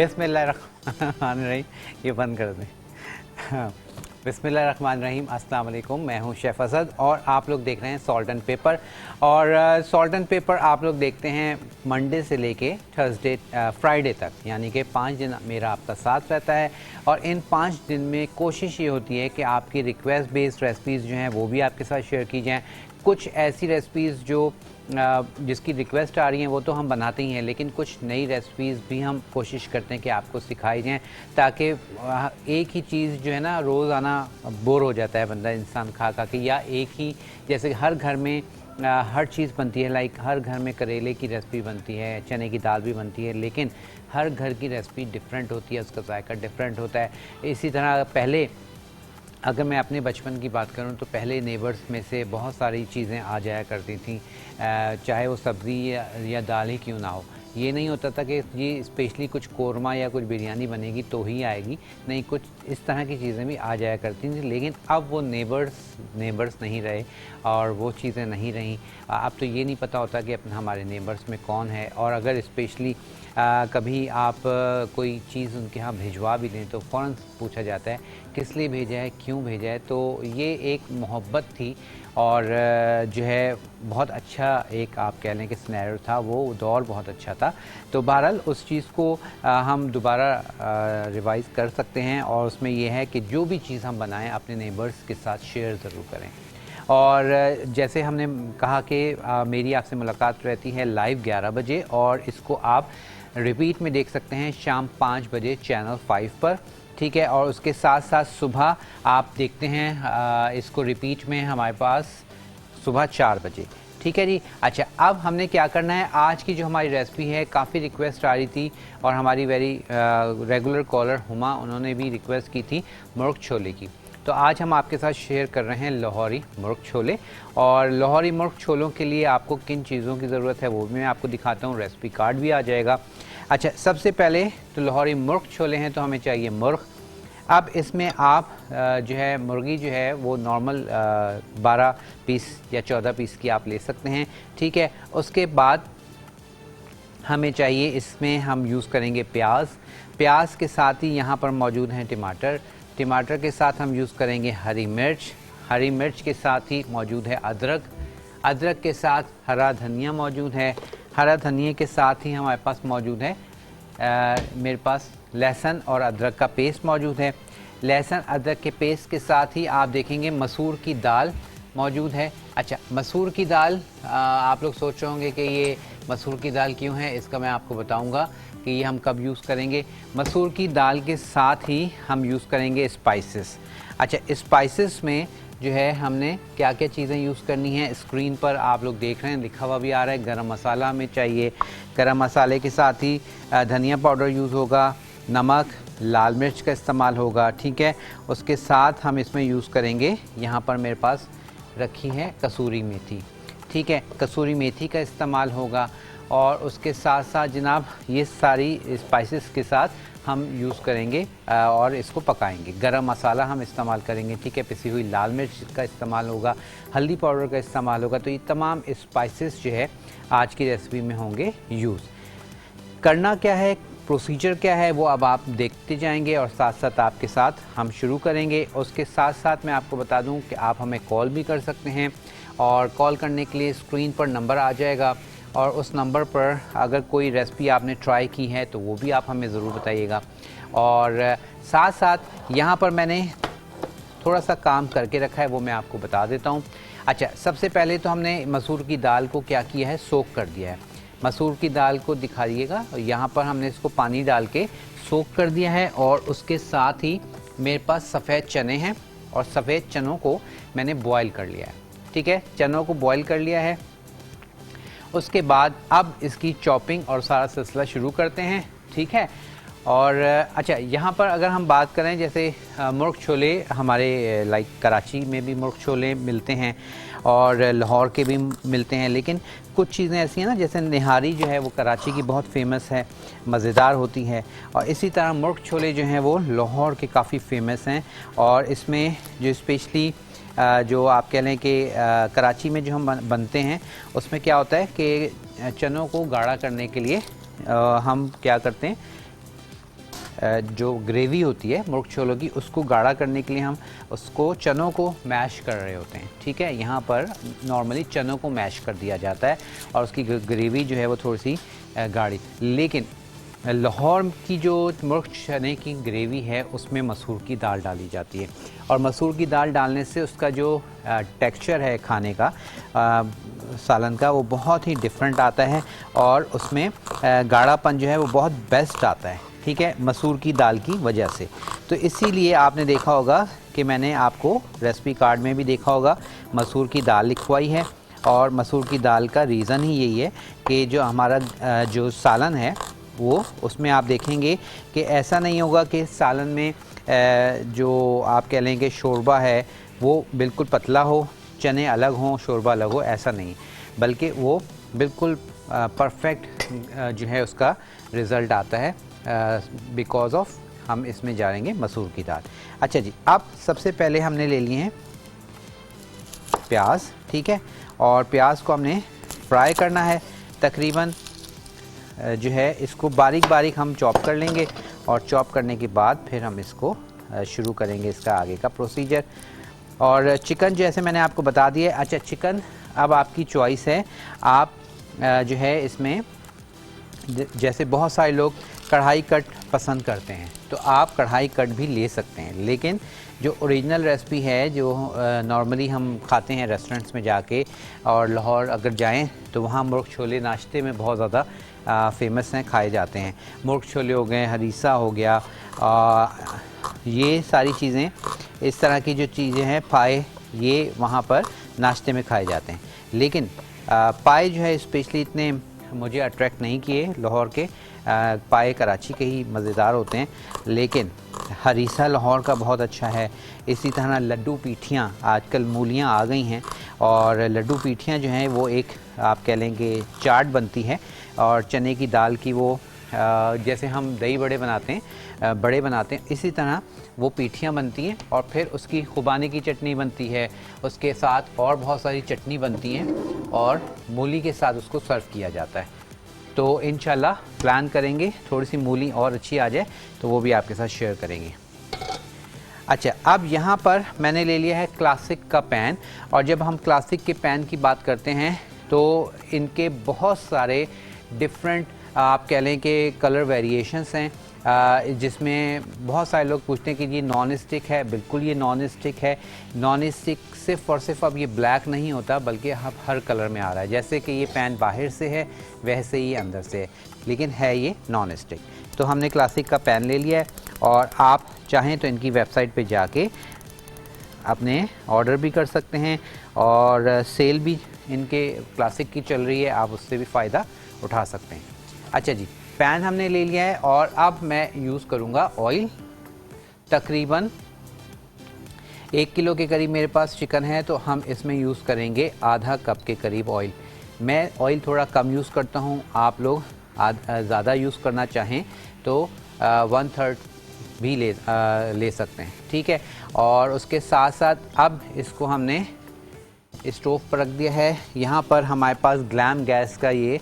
बिस्मिल्लाहिर्रहमानिर्रहीम। ये बंद कर दें। हाँ, बिस्मिल्लाहिर्रहमानिर्रहीम। अस्सलाम वालेकुम, मैं हूँ शेफ़ असद और आप लोग देख रहे हैं सॉल्ट एंड पेपर। और सॉल्ट एंड पेपर आप लोग देखते हैं मंडे से लेके थर्सडे फ्राइडे तक, यानी कि 5 दिन मेरा आपका साथ रहता है। और इन 5 दिन में कोशिश ये होती है कि आपकी रिक्वेस्ट बेस्ड रेसिपीज़ जो हैं वो भी आपके साथ शेयर की जाएँ। कुछ ऐसी रेसिपीज़ जो जिसकी रिक्वेस्ट आ रही हैं वो तो हम बनाते ही हैं, लेकिन कुछ नई रेसिपीज़ भी हम कोशिश करते हैं कि आपको सिखाई जाएँ, ताकि एक ही चीज़ जो है ना रोज़ाना बोर हो जाता है बंदा इंसान खा खा के, या एक ही जैसे हर घर में हर चीज़ बनती है, लाइक हर घर में करेले की रेसिपी बनती है, चने की दाल भी बनती है, लेकिन हर घर की रेसिपी डिफरेंट होती है, उसका जायका डिफरेंट होता है। इसी तरह पहले अगर मैं अपने बचपन की बात करूं तो पहले नेबर्स में से बहुत सारी चीज़ें आ जाया करती थी, चाहे वो सब्ज़ी या दाल ही क्यों ना हो। ये नहीं होता था कि ये स्पेशली कुछ कोरमा या कुछ बिरयानी बनेगी तो ही आएगी, नहीं, कुछ इस तरह की चीज़ें भी आ जाया करती थी। लेकिन अब वो नेबर्स नहीं रहे और वो चीज़ें नहीं रहीं। अब तो ये नहीं पता होता कि अपने हमारे नेबर्स में कौन है, और अगर स्पेशली कभी आप कोई चीज़ उनके यहाँ भिजवा भी दें तो फ़ौरन पूछा जाता है किस लिए भेजा है, क्यों भेजा है। तो ये एक मोहब्बत थी और जो है बहुत अच्छा एक आप कह लें कि सिनेरियो था, वो दौर बहुत अच्छा था। तो बहरहाल उस चीज़ को हम दोबारा रिवाइज़ कर सकते हैं, और उसमें ये है कि जो भी चीज़ हम बनाएं अपने नेबर्स के साथ शेयर ज़रूर करें। और जैसे हमने कहा कि मेरी आपसे मुलाकात रहती है लाइव 11 बजे, और इसको आप रिपीट में देख सकते हैं शाम 5 बजे चैनल 5 पर, ठीक है। और उसके साथ साथ सुबह आप देखते हैं इसको रिपीट में हमारे पास सुबह 4 बजे, ठीक है जी। अच्छा, अब हमने क्या करना है, आज की जो हमारी रेसिपी है, काफ़ी रिक्वेस्ट आ रही थी और हमारी वेरी रेगुलर कॉलर हुमा, उन्होंने भी रिक्वेस्ट की थी मुर्ग छोले की। तो आज हम आपके साथ शेयर कर रहे हैं लाहौरी मुर्ग छोले। और लाहौरी मुर्ग छोलों के लिए आपको किन चीज़ों की ज़रूरत है वो भी मैं आपको दिखाता हूँ, रेसिपी कार्ड भी आ जाएगा। अच्छा, सबसे पहले तो लाहौरी मुर्ग छोले हैं तो हमें चाहिए मुर्ग। अब इसमें आप जो है मुर्गी जो है वो नॉर्मल 12 पीस या 14 पीस की आप ले सकते हैं, ठीक है। उसके बाद हमें चाहिए, इसमें हम यूज़ करेंगे प्याज के साथ ही यहाँ पर मौजूद हैं टमाटर के साथ हम यूज़ करेंगे हरी मिर्च के साथ ही मौजूद है अदरक के साथ हरा धनिया मौजूद है, हरा धनिया के साथ ही हमारे पास मौजूद है मेरे पास लहसुन और अदरक का पेस्ट मौजूद है। लहसुन अदरक के पेस्ट के साथ ही आप देखेंगे मसूर की दाल मौजूद है। अच्छा, मसूर की दाल आप लोग सोच रहे होंगे कि ये मसूर की दाल क्यों है, इसका मैं आपको बताऊंगा कि ये हम कब यूज़ करेंगे। मसूर की दाल के साथ ही हम यूज़ करेंगे स्पाइसेस। अच्छा, स्पाइसेस में जो है हमने क्या क्या चीज़ें यूज़ करनी है, स्क्रीन पर आप लोग देख रहे हैं, लिखा हुआ भी आ रहा है। गरम मसाला हमें चाहिए, गरम मसाले के साथ ही धनिया पाउडर यूज़ होगा, नमक, लाल मिर्च का इस्तेमाल होगा, ठीक है। उसके साथ हम इसमें यूज़ करेंगे, यहाँ पर मेरे पास रखी है कसूरी मेथी, ठीक है, कसूरी मेथी का इस्तेमाल होगा। और उसके साथ साथ जनाब ये सारी स्पाइसेस के साथ हम यूज़ करेंगे और इसको पकाएंगे। गरम मसाला हम इस्तेमाल करेंगे, ठीक है, पिसी हुई लाल मिर्च का इस्तेमाल होगा, हल्दी पाउडर का इस्तेमाल होगा। तो ये तमाम स्पाइसेस जो है आज की रेसिपी में होंगे यूज़। करना क्या है, प्रोसीजर क्या है, वो अब आप देखते जाएंगे और साथ साथ आपके साथ हम शुरू करेंगे। उसके साथ साथ मैं आपको बता दूं कि आप हमें कॉल भी कर सकते हैं, और कॉल करने के लिए स्क्रीन पर नंबर आ जाएगा, और उस नंबर पर अगर कोई रेसिपी आपने ट्राई की है तो वो भी आप हमें ज़रूर बताइएगा। और साथ साथ यहाँ पर मैंने थोड़ा सा काम करके रखा है, वो मैं आपको बता देता हूँ। अच्छा, सबसे पहले तो हमने मसूर की दाल को क्या किया है, सोक कर दिया है। मसूर की दाल को दिखाइएगा, यहाँ पर हमने इसको पानी डाल के सोक कर दिया है। और उसके साथ ही मेरे पास सफ़ेद चने हैं, और सफ़ेद चनों को मैंने बॉयल कर लिया है, ठीक है, चनों को बॉयल कर लिया है। उसके बाद अब इसकी चॉपिंग और सारा सिलसिला शुरू करते हैं, ठीक है। और अच्छा, यहाँ पर अगर हम बात करें, जैसे मुर्ग छोले हमारे लाइक कराची में भी मुर्ग छोले मिलते हैं और लाहौर के भी मिलते हैं, लेकिन कुछ चीज़ें ऐसी हैं ना, जैसे निहारी जो है वो कराची की बहुत फेमस है, मज़ेदार होती है, और इसी तरह मुर्ग छोले जो हैं वो लाहौर के काफ़ी फेमस हैं। और इसमें जो स्पेशली जो आप कह लें कि कराची में जो हम बनते हैं, उसमें क्या होता है कि चनों को गाढ़ा करने के लिए हम क्या करते हैं, जो ग्रेवी होती है मुर्ग छोलों की, उसको गाढ़ा करने के लिए हम उसको चनों को मैश कर रहे होते हैं। ठीक है, यहाँ पर नॉर्मली चनों को मैश कर दिया जाता है और उसकी ग्रेवी जो है वो थोड़ी सी गाढ़ी। लेकिन लाहौर की जो मुर्ग चने की ग्रेवी है उसमें मसूर की दाल डाली जाती है और मसूर की दाल डालने से उसका जो टेक्सचर है खाने का सालन का वो बहुत ही डिफरेंट आता है और उसमें गाढ़ापन जो है वो बहुत बेस्ट आता है। ठीक है, मसूर की दाल की वजह से। तो इसीलिए आपने देखा होगा कि मैंने आपको रेसिपी कार्ड में भी देखा होगा मसूर की दाल लिखवाई है और मसूर की दाल का रीज़न ही यही है कि जो हमारा जो सालन है वो उसमें आप देखेंगे कि ऐसा नहीं होगा कि सालन में जो आप कह लें कि शोरबा है वो बिल्कुल पतला हो, चने अलग हों, शोरबा अलग हो, ऐसा नहीं, बल्कि वो बिल्कुल परफेक्ट जो है उसका रिज़ल्ट आता है बिकॉज़ ऑफ हम इसमें डालेंगे मसूर की दाल। अच्छा जी, अब सबसे पहले हमने ले लिए हैं प्याज। ठीक है, और प्याज को हमने फ्राई करना है तकरीबन जो है इसको बारीक बारीक हम चॉप कर लेंगे और चॉप करने के बाद फिर हम इसको शुरू करेंगे इसका आगे का प्रोसीजर। और चिकन जैसे मैंने आपको बता दिया। अच्छा, चिकन अब आपकी चॉइस है, आप जो है इसमें जैसे बहुत सारे लोग कढ़ाई कट पसंद करते हैं तो आप कढ़ाई कट भी ले सकते हैं, लेकिन जो ओरिजिनल रेसिपी है जो नॉर्मली हम खाते हैं रेस्टोरेंट्स में जाके और लाहौर अगर जाएं तो वहाँ मुर्ग छोले नाश्ते में बहुत ज़्यादा फेमस हैं, खाए जाते हैं। मुर्ग छोले हो गए, हरीसा हो गया, ये सारी चीज़ें, इस तरह की जो चीज़ें हैं पाए, ये वहाँ पर नाश्ते में खाए जाते हैं। लेकिन पाए जो है स्पेशली इतने मुझे अट्रैक्ट नहीं किए लाहौर के। पाए कराची के ही मज़ेदार होते हैं, लेकिन हरीसा लाहौर का बहुत अच्छा है। इसी तरह लड्डू पीठियाँ, आजकल मूलियाँ आ गई हैं और लड्डू पीठियाँ जो हैं वो एक आप कह लें कि चाट बनती है और चने की दाल की वो जैसे हम दही बड़े बनाते हैं इसी तरह वो पीठियाँ बनती हैं और फिर उसकी खुबानी की चटनी बनती है, उसके साथ और बहुत सारी चटनी बनती हैं और मूली के साथ उसको सर्व किया जाता है। तो इंशाल्लाह प्लान करेंगे थोड़ी सी मूली और अच्छी आ जाए तो वो भी आपके साथ शेयर करेंगे। अच्छा, अब यहाँ पर मैंने ले लिया है क्लासिक का पैन और जब हम क्लासिक के पैन की बात करते हैं तो इनके बहुत सारे डिफरेंट आप कह लें कि कलर वेरिएशंस हैं, जिसमें बहुत सारे लोग पूछते हैं कि ये नॉन स्टिक है। बिल्कुल ये नॉन स्टिक है। नॉन स्टिक सिर्फ और सिर्फ अब ये ब्लैक नहीं होता बल्कि अब हर कलर में आ रहा है। जैसे कि ये पैन बाहर से है वैसे ही अंदर से है, लेकिन है ये नॉन स्टिक। तो हमने क्लासिक का पैन ले लिया है और आप चाहें तो इनकी वेबसाइट पे जाके अपने ऑर्डर भी कर सकते हैं और सेल भी इनके क्लासिक की चल रही है, आप उससे भी फ़ायदा उठा सकते हैं। अच्छा जी, पैन हमने ले लिया है और अब मैं यूज़ करूँगा ऑयल। तकरीबन 1 किलो के करीब मेरे पास चिकन है तो हम इसमें यूज़ करेंगे आधा कप के करीब ऑयल। मैं ऑयल थोड़ा कम यूज़ करता हूँ, आप लोग ज़्यादा यूज़ करना चाहें तो 1/3 भी ले सकते हैं। ठीक है, और उसके साथ साथ अब इसको हमने स्टोव पर रख दिया है। यहाँ पर हमारे पास ग्लैम गैस का ये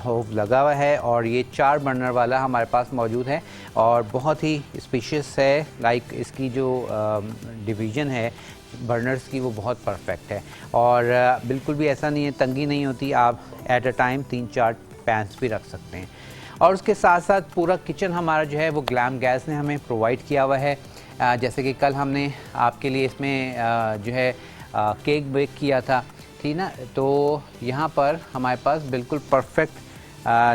होब लगा हुआ है और ये 4 बर्नर वाला हमारे पास मौजूद है और बहुत ही स्पेशियस है। लाइक इसकी जो डिवीज़न है बर्नर्स की वो बहुत परफेक्ट है और बिल्कुल भी ऐसा नहीं है, तंगी नहीं होती। आप एट अ टाइम 3-4 पैन्स भी रख सकते हैं। और उसके साथ साथ पूरा किचन हमारा जो है वो ग्लैम गैस ने हमें प्रोवाइड किया हुआ है। जैसे कि कल हमने आपके लिए इसमें जो है केक बेक किया था, ठीक ना, तो यहाँ पर हमारे पास बिल्कुल परफेक्ट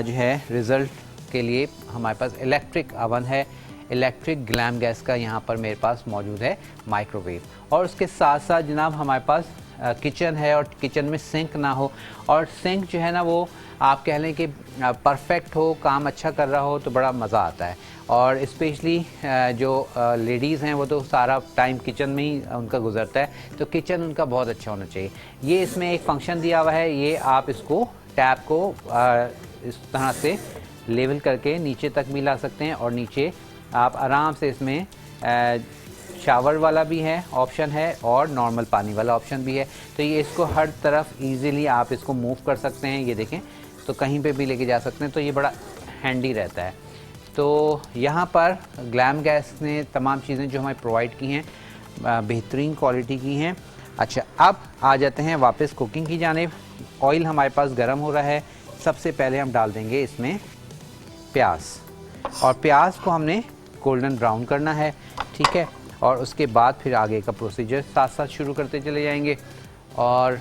जो है रिज़ल्ट के लिए हमारे पास इलेक्ट्रिक अवन है। इलेक्ट्रिक ग्लैम गैस का यहाँ पर मेरे पास मौजूद है माइक्रोवेव। और उसके साथ साथ जनाब हमारे पास किचन है और किचन में सिंक ना हो और सिंक जो है ना वो आप कह लें कि परफेक्ट हो, काम अच्छा कर रहा हो तो बड़ा मज़ा आता है। और स्पेशली जो लेडीज़ हैं वो तो सारा टाइम किचन में ही उनका गुजरता है, तो किचन उनका बहुत अच्छा होना चाहिए। ये इसमें एक फंक्शन दिया हुआ है, ये आप इसको टैप को इस तरह से लेवल करके नीचे तक भी ला सकते हैं और नीचे आप आराम से इसमें शावर वाला भी है ऑप्शन है और नॉर्मल पानी वाला ऑप्शन भी है। तो ये इसको हर तरफ इजीली आप इसको मूव कर सकते हैं। ये देखें तो कहीं पे भी लेके जा सकते हैं, तो ये बड़ा हैंडी रहता है। तो यहाँ पर ग्लैम गैस ने तमाम चीज़ें जो हमें प्रोवाइड की हैं बेहतरीन क्वालिटी की हैं। अच्छा, अब आ जाते हैं वापस कुकिंग की जानिब। ऑयल हमारे पास गर्म हो रहा है। सबसे पहले हम डाल देंगे इसमें प्याज, और प्याज को हमने गोल्डन ब्राउन करना है, ठीक है। और उसके बाद फिर आगे का प्रोसीजर साथ साथ शुरू करते चले जाएंगे। और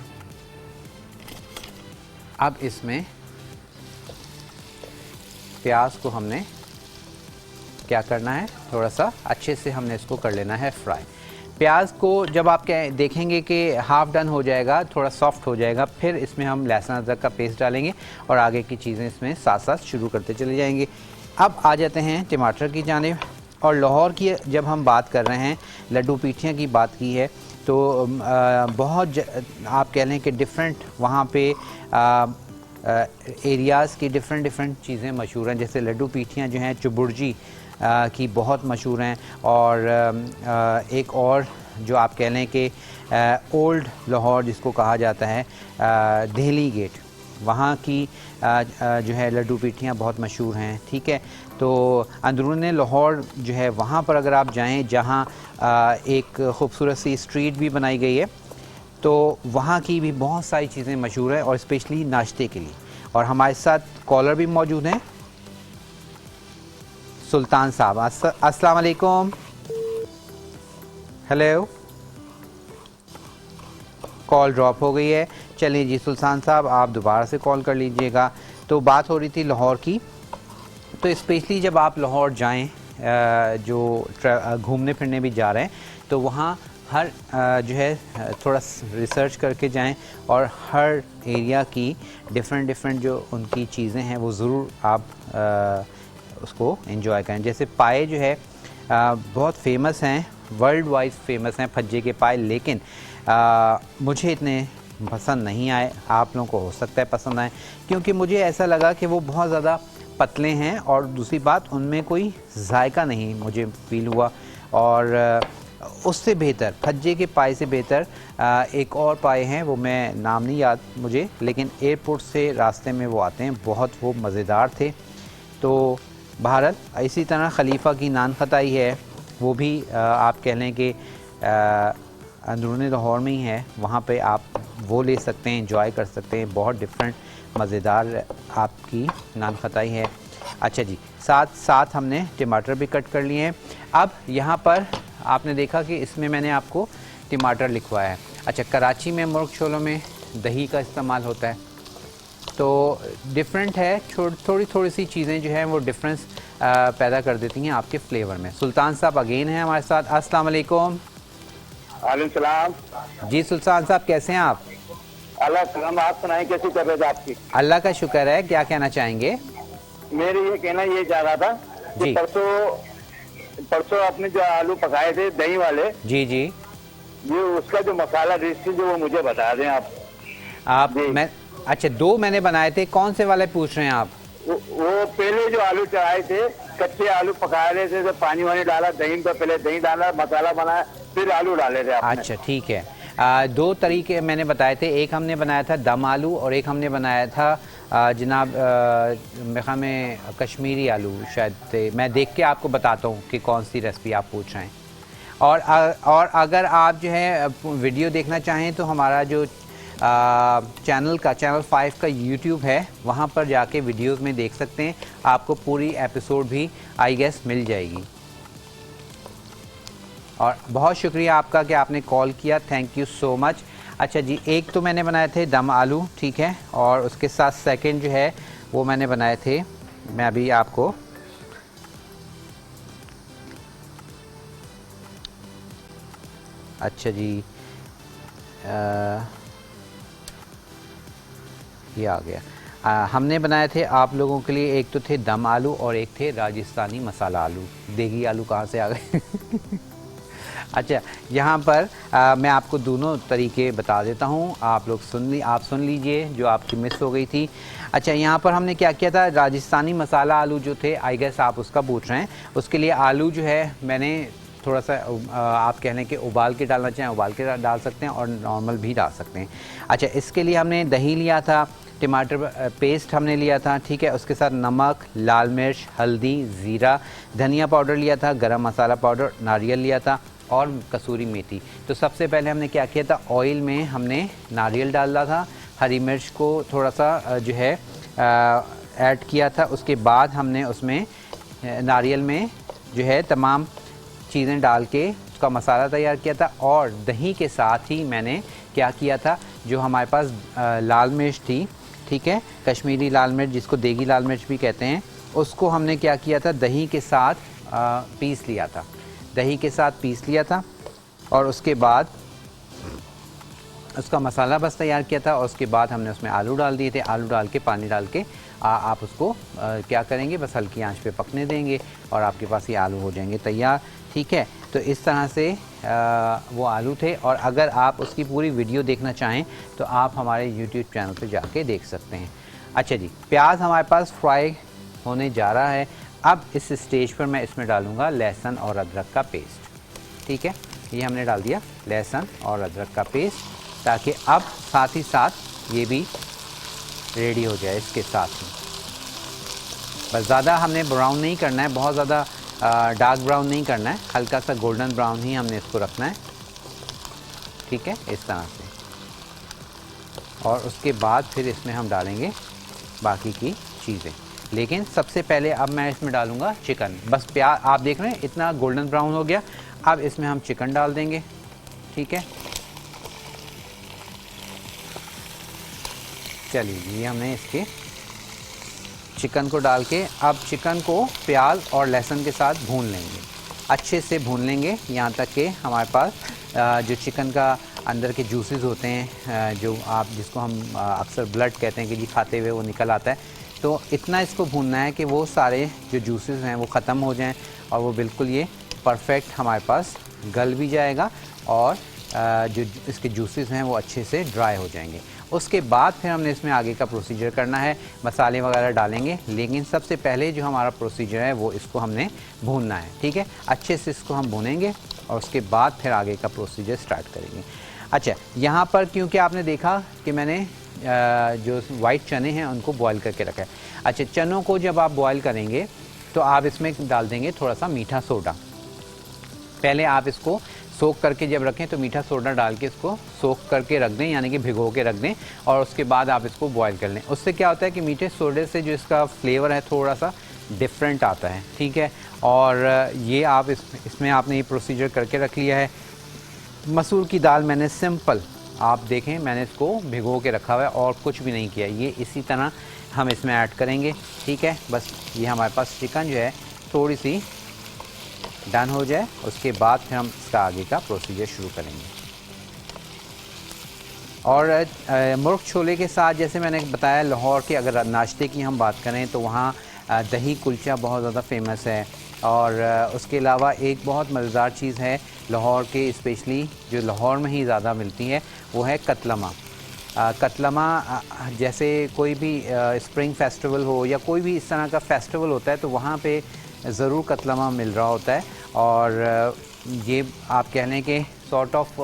अब इसमें प्याज को हमने क्या करना है, थोड़ा सा अच्छे से हमने इसको कर लेना है फ्राई। प्याज को जब आप देखेंगे कि हाफ डन हो जाएगा, थोड़ा सॉफ्ट हो जाएगा, फिर इसमें हम लहसुन अदरक का पेस्ट डालेंगे और आगे की चीज़ें इसमें साथ साथ शुरू करते चले जाएंगे। अब आ जाते हैं टमाटर की जानिब। और लाहौर की जब हम बात कर रहे हैं, लड्डू पीठियाँ की बात की है, तो बहुत आप कह लें कि डिफरेंट वहाँ पे एरियाज़ की डिफरेंट चीज़ें मशहूर हैं। जैसे लड्डू पीठियाँ जो हैं चुबुर्जी की बहुत मशहूर हैं, और एक और जो आप कह लें कि ओल्ड लाहौर जिसको कहा जाता है दिल्ली गेट, वहाँ की जो है लड्डू पीठियाँ बहुत मशहूर हैं, ठीक है। तो अंदरून लाहौर जो है वहाँ पर अगर आप जाएं, जहाँ एक ख़ूबसूरत सी स्ट्रीट भी बनाई गई है, तो वहाँ की भी बहुत सारी चीज़ें मशहूर हैं, और स्पेशली नाश्ते के लिए। और हमारे साथ कॉलर भी मौजूद हैं, सुल्तान साहब। अस्सलाम वालेकुम। हेलो, कॉल ड्रॉप हो गई है। चलिए जी सुल्तान साहब, आप दोबारा से कॉल कर लीजिएगा। तो बात हो रही थी लाहौर की। तो स्पेशली जब आप लाहौर जाएं, जो घूमने फिरने भी जा रहे हैं, तो वहाँ हर जो है थोड़ा रिसर्च करके जाएं, और हर एरिया की डिफरेंट जो उनकी चीज़ें हैं वो ज़रूर आप उसको एंजॉय करें। जैसे पाए जो है बहुत फेमस हैं, वर्ल्ड वाइड फेमस हैं फज्जे के पाए, लेकिन मुझे इतने पसंद नहीं आए। आप लोगों को हो सकता है पसंद आए, क्योंकि मुझे ऐसा लगा कि वो बहुत ज़्यादा पतले हैं, और दूसरी बात उनमें कोई जायका नहीं मुझे फ़ील हुआ। और उससे बेहतर, फज्जे के पाए से बेहतर एक और पाए हैं, वो मैं नाम नहीं याद मुझे, लेकिन एयरपोर्ट से रास्ते में वो आते हैं, बहुत वो मज़ेदार थे। तो भारत इसी तरह खलीफा की नान खताई है, वो भी आप कह लें कि अंदरून लाहौर में ही है, वहाँ पे आप वो ले सकते हैं, एंजॉय कर सकते हैं। बहुत डिफरेंट मज़ेदार आपकी नान खताई है। अच्छा जी, साथ साथ हमने टमाटर भी कट कर लिए हैं। अब यहाँ पर आपने देखा कि इसमें मैंने आपको टमाटर लिखवाया है। अच्छा, कराची में मुर्ग छोलों में दही का इस्तेमाल होता है, तो डिफरेंट है। थोड़ी सी चीज़ें जो हैं वो डिफरेंस पैदा कर देती हैं आपके फ्लेवर में। सुल्तान साहब अगेन हैं हमारे साथ। अस्सलाम वालेकुम। वालेकुम सलाम। जी सुल्तान साहब, कैसे हैं आप? अल्लाह सलाम। आप सुनाएं, कैसी तबीयत आपकी? अल्लाह का शुक्र है। क्या कहना चाहेंगे? मेरे ये कहना ये चाह रहा था कि परसों आपने जो आलू पकाए थे दही वाले, जी जी, ये उसका जो मसाला डिश थी जो वो मुझे बता दें आप। मैं अच्छा, 2 मैंने बनाए थे। कौन से वाले पूछ रहे हैं आप? वो पहले जो आलू चढ़ाए थे, कच्चे आलू पकाए रहे थे, तो पानी वानी डाला, दही पे पहले दही डाला, मसाला बनाया, फिर आलू डाले थे आपने। अच्छा ठीक है। 2 तरीके मैंने बताए थे। एक हमने बनाया था दम आलू, और एक हमने बनाया था जनाब मेरे ख्याल में कश्मीरी आलू शायद थे। मैं देख के आपको बताता हूँ कि कौन सी रेसिपी आप पूछ रहे हैं। और अगर आप जो है वीडियो देखना चाहें, तो हमारा जो चैनल 5 का यूट्यूब है, वहाँ पर जाके वीडियोस में देख सकते हैं। आपको पूरी एपिसोड भी आई गेस मिल जाएगी। और बहुत शुक्रिया आपका कि आपने कॉल किया, थैंक यू सो मच। अच्छा जी, एक तो मैंने बनाए थे दम आलू, ठीक है, और उसके साथ सेकंड जो है वो मैंने बनाए थे, मैं अभी आपको अच्छा जी ये आ गया। हमने बनाए थे आप लोगों के लिए, एक तो थे दम आलू और एक थे राजस्थानी मसाला आलू। देगी आलू कहाँ से आ गए? अच्छा, यहाँ पर मैं आपको दोनों तरीके बता देता हूँ, आप लोग सुन लीजिए जो आपकी मिस हो गई थी। अच्छा, यहाँ पर हमने क्या किया था, राजस्थानी मसाला आलू जो थे, आई गेस आप उसका पूछ रहे हैं। उसके लिए आलू जो है मैंने थोड़ा सा आप कह लें कि उबाल के डालना चाहें उबाल के डाल सकते हैं, और नॉर्मल भी डाल सकते हैं। अच्छा, इसके लिए हमने दही लिया था, टमाटर पेस्ट हमने लिया था, ठीक है। उसके साथ नमक, लाल मिर्च, हल्दी, ज़ीरा, धनिया पाउडर लिया था, गरम मसाला पाउडर, नारियल लिया था और कसूरी मेथी। तो सबसे पहले हमने क्या किया था, ऑयल में हमने नारियल डाला था, हरी मिर्च को थोड़ा सा जो है ऐड किया था। उसके बाद हमने उसमें नारियल में जो है तमाम चीज़ें डाल के उसका मसाला तैयार किया था। और दही के साथ ही मैंने क्या किया था, जो हमारे पास लाल मिर्च थी, ठीक है, कश्मीरी लाल मिर्च जिसको देगी लाल मिर्च भी कहते हैं, उसको हमने क्या किया था, दही के साथ पीस लिया था, दही के साथ पीस लिया था। और उसके बाद उसका मसाला बस तैयार किया था। और उसके बाद हमने उसमें आलू डाल दिए थे। आलू डाल के पानी डाल के आप उसको क्या करेंगे, बस हल्की आंच पे पकने देंगे और आपके पास ये आलू हो जाएंगे तैयार, ठीक है। तो इस तरह से वो आलू थे। और अगर आप उसकी पूरी वीडियो देखना चाहें तो आप हमारे YouTube चैनल पे जाके देख सकते हैं। अच्छा जी, प्याज हमारे पास फ्राई होने जा रहा है। अब इस स्टेज पर मैं इसमें डालूँगा लहसुन और अदरक का पेस्ट, ठीक है। ये हमने डाल दिया लहसुन और अदरक का पेस्ट, ताकि अब साथ ही साथ ये भी रेडी हो जाए इसके साथ ही। बस ज़्यादा हमने ब्राउन नहीं करना है, बहुत ज़्यादा डार्क ब्राउन नहीं करना है, हल्का सा गोल्डन ब्राउन ही हमने इसको रखना है, ठीक है, इस तरह से। और उसके बाद फिर इसमें हम डालेंगे बाकी की चीज़ें। लेकिन सबसे पहले अब मैं इसमें डालूँगा चिकन। बस प्याज आप देख रहे हैं इतना गोल्डन ब्राउन हो गया। अब इसमें हम चिकन डाल देंगे, ठीक है। चलिए, ये हमने इसके चिकन को डाल के अब चिकन को प्याज और लहसुन के साथ भून लेंगे, अच्छे से भून लेंगे यहाँ तक कि हमारे पास जो चिकन का अंदर के जूसेस होते हैं, जो जिसको हम अक्सर ब्लड कहते हैं कि जी खाते हुए वो निकल आता है। तो इतना इसको भूनना है कि वो सारे जो जूसेस हैं वो ख़त्म हो जाएं और वो बिल्कुल ये परफेक्ट हमारे पास गल भी जाएगा और जो इसके जूसेस हैं वो अच्छे से ड्राई हो जाएंगे। उसके बाद फिर हमने इसमें आगे का प्रोसीजर करना है, मसाले वगैरह डालेंगे। लेकिन सबसे पहले जो हमारा प्रोसीजर है वो इसको हमने भूनना है, ठीक है। अच्छे से इसको हम भूनेंगे और उसके बाद फिर आगे का प्रोसीजर स्टार्ट करेंगे। अच्छा, यहाँ पर क्योंकि आपने देखा कि मैंने जो वाइट चने हैं उनको बॉईल करके रखा है। अच्छा, चनों को जब आप बॉईल करेंगे तो आप इसमें डाल देंगे थोड़ा सा मीठा सोडा। पहले आप इसको सोख करके जब रखें तो मीठा सोडा डाल के इसको सोख करके रख दें, यानी कि भिगो के रख दें। और उसके बाद आप इसको बॉईल कर लें। उससे क्या होता है कि मीठे सोडे से जो इसका फ्लेवर है थोड़ा सा डिफरेंट आता है, ठीक है। और ये आप इसमें आपने ये प्रोसीजर करके रख लिया है। मसूर की दाल मैंने सिंपल, आप देखें मैंने इसको भिगो के रखा हुआ है और कुछ भी नहीं किया। ये इसी तरह हम इसमें ऐड करेंगे, ठीक है। बस ये हमारे पास चिकन जो है थोड़ी सी डन हो जाए, उसके बाद फिर हम इसका आगे का प्रोसीजर शुरू करेंगे। और मुर्ग छोले के साथ जैसे मैंने बताया, लाहौर के अगर नाश्ते की हम बात करें तो वहाँ दही कुलचा बहुत ज़्यादा फेमस है। और उसके अलावा एक बहुत मज़ेदार चीज़ है लाहौर के, स्पेशली जो लाहौर में ही ज़्यादा मिलती है, वो है कतलमा। कतलमा जैसे कोई भी स्प्रिंग फेस्टिवल हो या कोई भी इस तरह का फेस्टिवल होता है तो वहाँ पे ज़रूर कतलमा मिल रहा होता है। और ये आप कह लें कि सॉर्ट ऑफ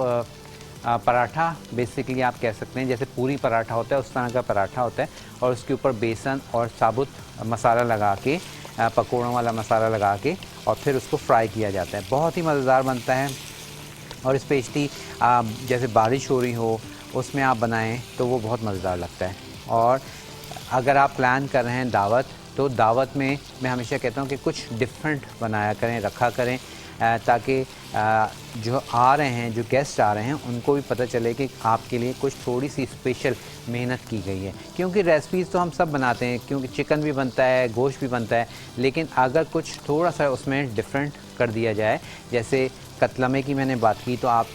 पराठा बेसिकली आप कह सकते हैं, जैसे पूरी पराठा होता है उस तरह का पराठा होता है। और उसके ऊपर बेसन और साबुत मसाला लगा के, पकौड़ों वाला मसाला लगा के और फिर उसको फ्राई किया जाता है। बहुत ही मज़ेदार बनता है। और स्पेशली जैसे बारिश हो रही हो उसमें आप बनाएं तो वो बहुत मज़ेदार लगता है। और अगर आप प्लान कर रहे हैं दावत, तो दावत में मैं हमेशा कहता हूँ कि कुछ डिफरेंट बनाया करें, रखा करें, ताकि जो आ रहे हैं, जो गेस्ट आ रहे हैं, उनको भी पता चले कि आपके लिए कुछ थोड़ी सी स्पेशल मेहनत की गई है। क्योंकि रेसिपीज़ तो हम सब बनाते हैं, क्योंकि चिकन भी बनता है, गोश्त भी बनता है, लेकिन अगर कुछ थोड़ा सा उसमें डिफरेंट कर दिया जाए, जैसे कतलमे की मैंने बात की, तो आप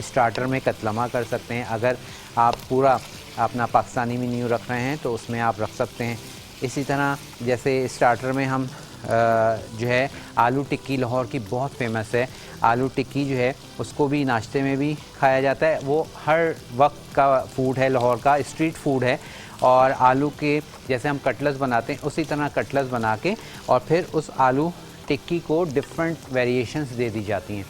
स्टार्टर में कतलमा कर सकते हैं। अगर आप पूरा अपना पाकिस्तानी मेन्यू रख रहे हैं तो उसमें आप रख सकते हैं। इसी तरह जैसे स्टार्टर में हम जो है आलू टिक्की लाहौर की बहुत फेमस है। आलू टिक्की जो है उसको भी नाश्ते में भी खाया जाता है। वो हर वक्त का फूड है, लाहौर का स्ट्रीट फूड है। और आलू के जैसे हम कटलेट्स बनाते हैं उसी तरह कटलेट्स बना के और फिर उस आलू टिक्की को डिफरेंट वेरिएशंस दे दी जाती हैं।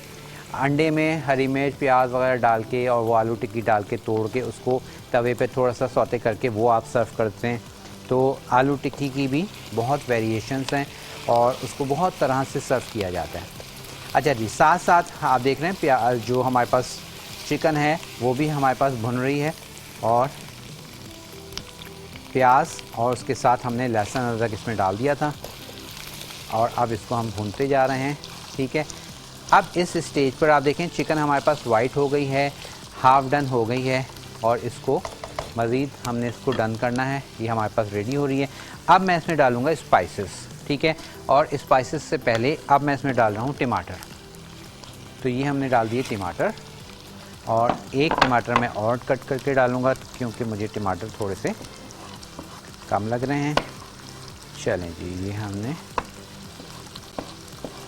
अंडे में हरी मिर्च प्याज वगैरह डाल के और वो आलू टिक्की डाल के तोड़ के उसको तवे पे थोड़ा सा सौते करके वो आप सर्व करते हैं। तो आलू टिक्की की भी बहुत वेरिएशंस हैं और उसको बहुत तरह से सर्व किया जाता है। अच्छा जी, साथ साथ आप देख रहे हैं प्याज जो हमारे पास चिकन है वो भी हमारे पास भुन रही है और प्याज और उसके साथ हमने लहसुन अदरक इसमें डाल दिया था और अब इसको हम भूनते जा रहे हैं। ठीक है, अब इस स्टेज पर आप देखें चिकन हमारे पास वाइट हो गई है, हाफ डन हो गई है और इसको मज़ीद हमने इसको डन करना है। ये हमारे पास रेडी हो रही है। अब मैं इसमें डालूँगा स्पाइसेस। ठीक है, और स्पाइसेस से पहले अब मैं इसमें डाल रहा हूँ टमाटर। तो ये हमने डाल दिए टमाटर और एक टमाटर मैं और कट करके डालूँगा क्योंकि मुझे टमाटर थोड़े से कम लग रहे हैं। चलें जी, ये हमने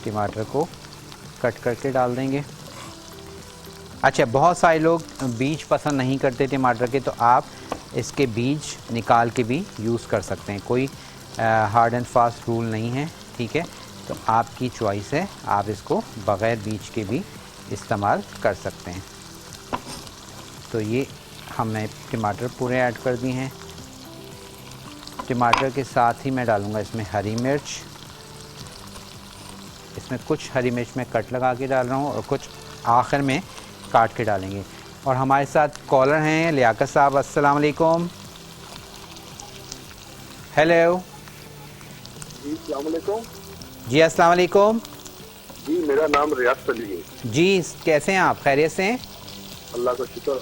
टमाटर को कट करके डाल देंगे। अच्छा, बहुत सारे लोग बीज पसंद नहीं करते टमाटर के, तो आप इसके बीज निकाल के भी यूज़ कर सकते हैं। कोई हार्ड एंड फास्ट रूल नहीं है। ठीक है, तो आपकी चॉइस है, आप इसको बग़ैर बीज के भी इस्तेमाल कर सकते हैं। तो ये हमने टमाटर पूरे ऐड कर दिए हैं। टमाटर के साथ ही मैं डालूँगा इसमें हरी मिर्च। इसमें कुछ हरी मिर्च मैं कट लगा के डाल रहा हूँ और कुछ आखिर में काट के डालेंगे। और हमारे साथ कॉलर हैं लियाकत साहब। अस्सलाम वालेकुम। हेलो जी, अस्सलाम वालेकुम। जी अस्सलाम वालेकुम। जी, मेरा नाम रियाज अली है। जी, कैसे हैं आप? खैरियत से हैं? अल्लाह का शुक्र।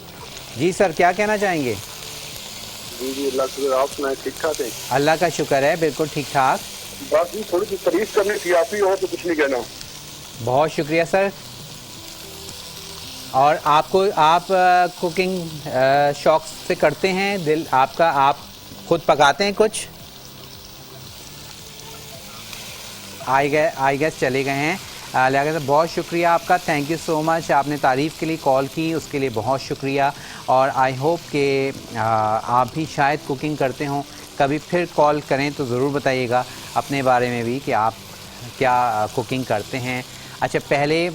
जी सर, क्या कहना चाहेंगे? जी, अल्लाह का शुक्र। आप सुनाए, ठीक ठाक हैं? अल्लाह का शुक्र है, बिल्कुल ठीक ठाक। बस जी थोड़ी सी तारीफ करनी थी, आप ही हो तो कुछ नहीं कहना। बहुत शुक्रिया सर। और आप कुकिंग शौक से करते हैं? दिल आपका, आप खुद पकाते हैं कुछ? आई गेस चले गए हैं। लिहाजा बहुत शुक्रिया आपका, थैंक यू सो मच। आपने तारीफ़ के लिए कॉल की, उसके लिए बहुत शुक्रिया। और आई होप कि आप भी शायद कुकिंग करते हों। कभी फिर कॉल करें तो ज़रूर बताइएगा अपने बारे में भी कि आप क्या कुकिंग करते हैं। अच्छा, पहले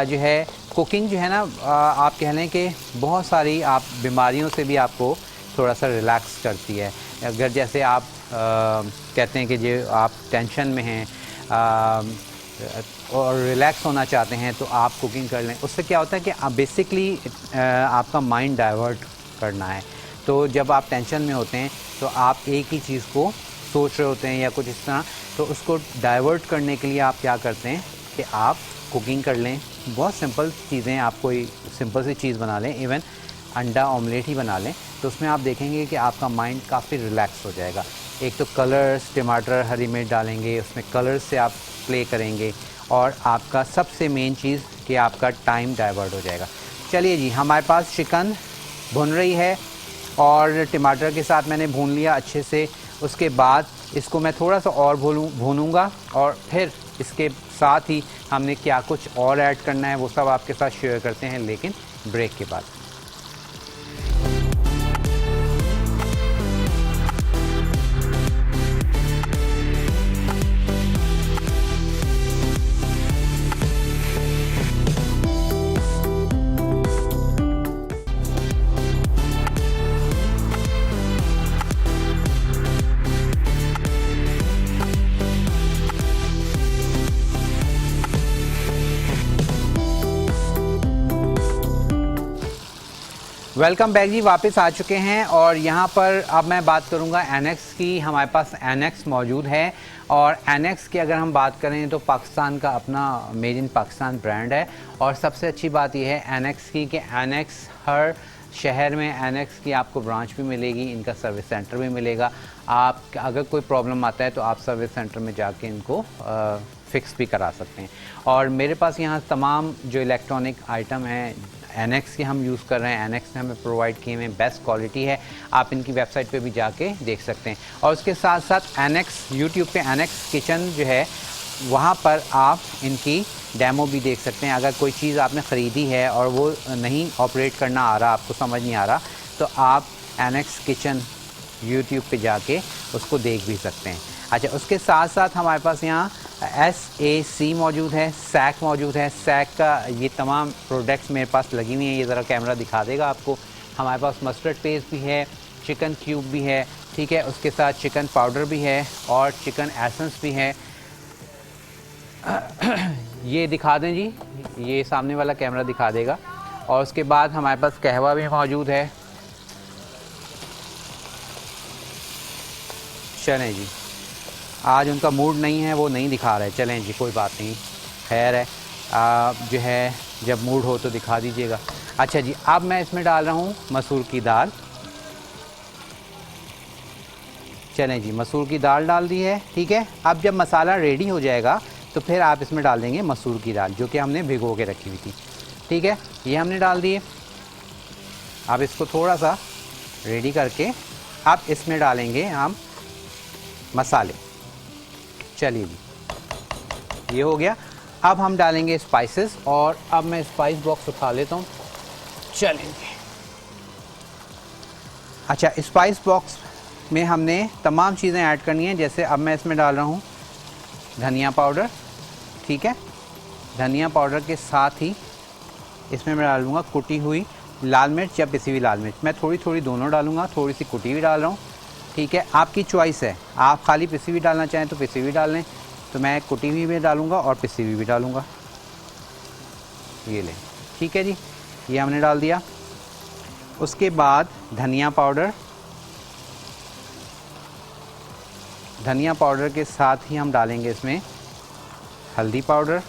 जो है कुकिंग जो है ना, आप कह लें कि बहुत सारी आप बीमारियों से भी आपको थोड़ा सा रिलैक्स करती है। अगर जैसे आप कहते हैं कि जो आप टेंशन में हैं और रिलैक्स होना चाहते हैं तो आप कुकिंग कर लें। उससे क्या होता है कि आप बेसिकली आपका माइंड डाइवर्ट करना है। तो जब आप टेंशन में होते हैं तो आप एक ही चीज़ को सोच रहे होते हैं या कुछ इस तरह, तो उसको डाइवर्ट करने के लिए आप क्या करते हैं कि आप कुकिंग कर लें। बहुत सिंपल चीज़ें, आप कोई सिंपल सी चीज़ बना लें, इवन अंडा ऑमलेट ही बना लें, तो उसमें आप देखेंगे कि आपका माइंड काफ़ी रिलैक्स हो जाएगा। एक तो कलर्स, टमाटर हरी मिर्च डालेंगे, उसमें कलर्स से आप प्ले करेंगे और आपका सबसे मेन चीज़ कि आपका टाइम डाइवर्ट हो जाएगा। चलिए जी, हमारे पास चिकन भुन रही है और टमाटर के साथ मैंने भून लिया अच्छे से। उसके बाद इसको मैं थोड़ा सा और भूनूंगा और फिर इसके साथ ही हमने क्या कुछ और ऐड करना है वो सब आपके साथ शेयर करते हैं, लेकिन ब्रेक के बाद। वेलकम बैक जी, वापस आ चुके हैं और यहाँ पर अब मैं बात करूँगा एनेक्स की। हमारे पास एनेक्स मौजूद है और एनेक्स की अगर हम बात करें तो पाकिस्तान का अपना मेड इन पाकिस्तान ब्रांड है। और सबसे अच्छी बात यह है एनेक्स की कि एनेक्स हर शहर में एनेक्स की आपको ब्रांच भी मिलेगी, इनका सर्विस सेंटर भी मिलेगा। आप अगर कोई प्रॉब्लम आता है तो आप सर्विस सेंटर में जाके इनको फिक्स भी करा सकते हैं। और मेरे पास यहाँ तमाम जो इलेक्ट्रॉनिक आइटम हैं एनेक्स के हम यूज़ कर रहे हैं। एनेक्स ने हमें प्रोवाइड किए हुए बेस्ट क्वालिटी है, आप इनकी वेबसाइट पे भी जाके देख सकते हैं। और उसके साथ साथ एनेक्स यूट्यूब पे एनेक्स किचन जो है वहाँ पर आप इनकी डेमो भी देख सकते हैं। अगर कोई चीज़ आपने ख़रीदी है और वो नहीं ऑपरेट करना आ रहा, आपको समझ नहीं आ रहा, तो आप एनेक्स किचन यूट्यूब पे जाके उसको देख भी सकते हैं। अच्छा, उसके साथ साथ हमारे पास यहाँ SAC मौजूद है, सैक मौजूद है। सैक का ये तमाम प्रोडक्ट्स मेरे पास लगी हुई हैं, ये ज़रा कैमरा दिखा देगा आपको। हमारे पास मस्टर्ड पेस्ट भी है, चिकन क्यूब भी है, ठीक है, उसके साथ चिकन पाउडर भी है और चिकन एसेंस भी है। ये दिखा दें जी, ये सामने वाला कैमरा दिखा देगा। और उसके बाद हमारे पास कहवा भी मौजूद है। चलें जी, आज उनका मूड नहीं है, वो नहीं दिखा रहे। चलें जी, कोई बात नहीं, खैर है, जो है जब मूड हो तो दिखा दीजिएगा। अच्छा जी, अब मैं इसमें डाल रहा हूँ मसूर की दाल। चलें जी, मसूर की दाल डाल दी है, ठीक है। अब जब मसाला रेडी हो जाएगा तो फिर आप इसमें डाल देंगे मसूर की दाल, जो कि हमने भिगो के रखी हुई थी, ठीक है। ये हमने डाल दिए। अब इसको थोड़ा सा रेडी करके अब इसमें डालेंगे हम मसाले। चलिए जी, ये हो गया। अब हम डालेंगे स्पाइसेस, और अब मैं स्पाइस बॉक्स उठा लेता हूँ। चलेंगे। अच्छा, स्पाइस बॉक्स में हमने तमाम चीज़ें ऐड करनी है। जैसे अब मैं इसमें डाल रहा हूँ धनिया पाउडर, ठीक है। धनिया पाउडर के साथ ही इसमें मैं डालूँगा कुटी हुई लाल मिर्च या पिसी हुई लाल मिर्च। मैं थोड़ी थोड़ी दोनों डालूँगा, थोड़ी सी कुटी हुई डाल रहा हूँ, ठीक है। आपकी चॉइस है, आप खाली पिसी हुई डालना चाहें तो पिसी हुई डाल लें, तो मैं कुटी हुई भी डालूँगा और पिसी हुई भी डालूँगा। ये लें, ठीक है जी, ये हमने डाल दिया। उसके बाद धनिया पाउडर, धनिया पाउडर के साथ ही हम डालेंगे इसमें हल्दी पाउडर,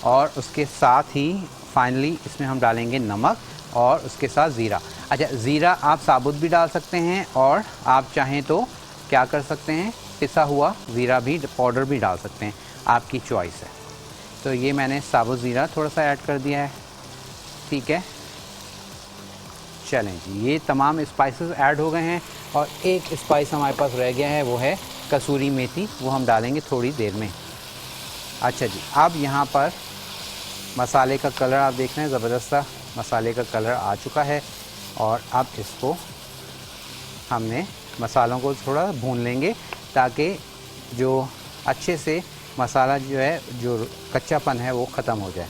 और उसके साथ ही फाइनली इसमें हम डालेंगे नमक, और उसके साथ ज़ीरा। अच्छा, ज़ीरा आप साबुत भी डाल सकते हैं, और आप चाहें तो क्या कर सकते हैं, पिसा हुआ ज़ीरा भी, पाउडर भी डाल सकते हैं, आपकी चॉइस है। तो ये मैंने साबुत ज़ीरा थोड़ा सा ऐड कर दिया है, ठीक है। चलें जी, ये तमाम स्पाइसेस ऐड हो गए हैं, और एक स्पाइस हमारे पास रह गया है, वो है कसूरी मेथी, वो हम डालेंगे थोड़ी देर में। अच्छा जी, अब यहाँ पर मसाले का कलर आप देख रहे हैं, ज़बरदस्त सा मसाले का कलर आ चुका है। और अब इसको हमने मसालों को थोड़ा भून लेंगे, ताकि जो अच्छे से मसाला जो है, जो कच्चापन है, वो ख़त्म हो जाए।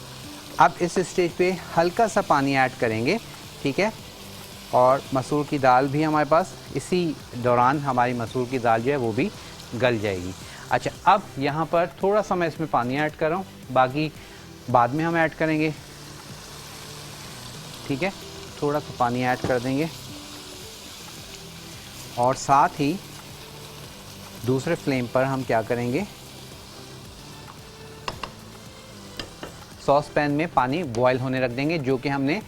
अब इस स्टेज पे हल्का सा पानी ऐड करेंगे, ठीक है। और मसूर की दाल भी हमारे पास, इसी दौरान हमारी मसूर की दाल जो है वो भी गल जाएगी। अच्छा, अब यहाँ पर थोड़ा सा मैं इसमें पानी ऐड कर रहा हूँ, बाकी बाद में हम ऐड करेंगे, ठीक है। थोड़ा सा पानी ऐड कर देंगे, और साथ ही दूसरे फ्लेम पर हम क्या करेंगे, सॉस पैन में पानी बॉयल होने रख देंगे, जो कि हमने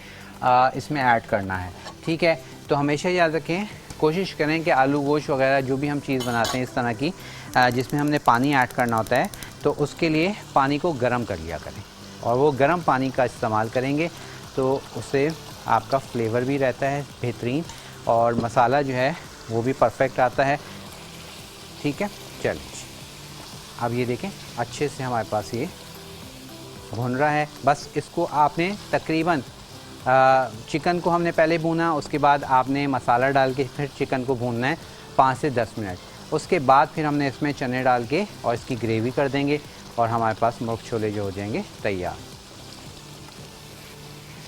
इसमें ऐड करना है, ठीक है। तो हमेशा याद रखें, कोशिश करें कि आलू गोश्त वगैरह जो भी हम चीज़ बनाते हैं इस तरह की, जिसमें हमने पानी ऐड करना होता है, तो उसके लिए पानी को गर्म कर लिया करें, और वो गर्म पानी का इस्तेमाल करेंगे तो उससे आपका फ्लेवर भी रहता है बेहतरीन, और मसाला जो है वो भी परफेक्ट आता है, ठीक है। चलिए, अब ये देखें अच्छे से हमारे पास ये भुन रहा है। बस इसको आपने तकरीबन चिकन को हमने पहले भूना, उसके बाद आपने मसाला डाल के फिर चिकन को भूनना है 5 से 10 मिनट। उसके बाद फिर हमने इसमें चने डाल के और इसकी ग्रेवी कर देंगे, और हमारे पास मुर्ग छोले जो हो जाएंगे तैयार।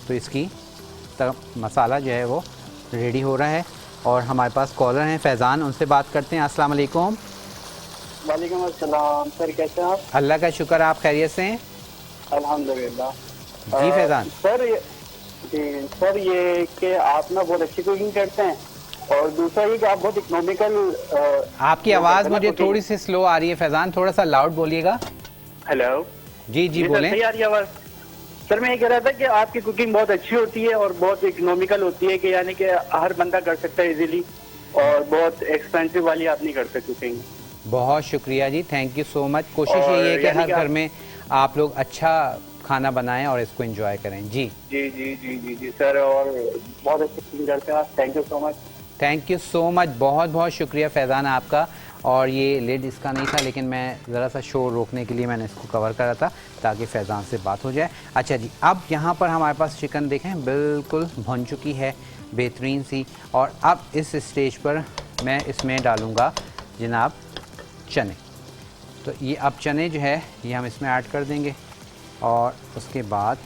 तो इसकी मसाला जो है वो रेडी हो रहा है, और हमारे पास कॉलर हैं फैज़ान, उनसे बात करते हैं। अस्सलाम वालेकुम। वालेकुम अस्सलाम सर, कैसे हैं आप? अल्लाह का शुक्र, आप खैरियत से हैं? अल्हम्दुलिल्लाह। जी फैज़ान। सर ये कि आप ना बहुत अच्छी कुकिंग करते हैं, और दूसरा ये कि आप बहुत इकोनॉमिकल। आपकी आवाज़ मुझे थोड़ी सी स्लो आ रही है फैज़ान, थोड़ा सा लाउड बोलिएगा। हेलो जी जी बोलें। सही आ रही है आवाज़? सर मैं ये कह रहा था कि आपकी कुकिंग बहुत अच्छी होती है और बहुत इकोनॉमिकल होती है, कि यानी कि हर बंदा कर सकता है इजीली, और बहुत एक्सपेंसिव वाली आप नहीं करते कुकिंग। बहुत शुक्रिया जी, थैंक यू सो मच। कोशिश यही है कि हर घर में आप लोग अच्छा खाना बनाएं और इसको एंजॉय करें। जी जी जी जी जी जी सर, और बहुत अच्छी कुकिंग करते हैं आप, thank you so much. Thank you so much, बहुत बहुत शुक्रिया फैज़ान आपका। और ये लिड इसका नहीं था, लेकिन मैं ज़रा सा शोर रोकने के लिए मैंने इसको कवर करा था, ताकि फैज़ान से बात हो जाए। अच्छा जी, अब यहाँ पर हमारे पास चिकन देखें बिल्कुल भुन चुकी है, बेहतरीन सी। और अब इस स्टेज पर मैं इसमें डालूँगा जनाब चने। तो ये अब चने जो है ये हम इसमें ऐड कर देंगे और उसके बाद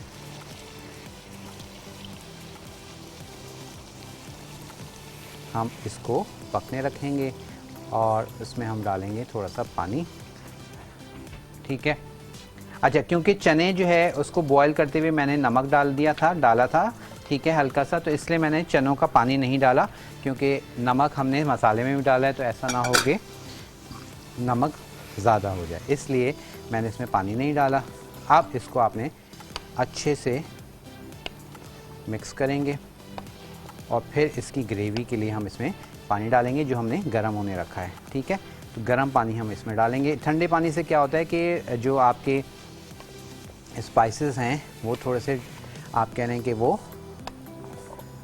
हम इसको पकने रखेंगे और इसमें हम डालेंगे थोड़ा सा पानी। ठीक है। अच्छा, क्योंकि चने जो है उसको बॉईल करते हुए मैंने नमक डाला था, ठीक है, हल्का सा, तो इसलिए मैंने चनों का पानी नहीं डाला, क्योंकि नमक हमने मसाले में भी डाला है, तो ऐसा ना हो कि नमक ज़्यादा हो जाए, इसलिए मैंने इसमें पानी नहीं डाला। अब इसको आपने अच्छे से मिक्स करेंगे और फिर इसकी ग्रेवी के लिए हम इसमें पानी डालेंगे जो हमने गर्म होने रखा है। ठीक है, तो गर्म पानी हम इसमें डालेंगे। ठंडे पानी से क्या होता है कि जो आपके स्पाइसेस हैं वो थोड़े से, आप कह रहे हैं कि वो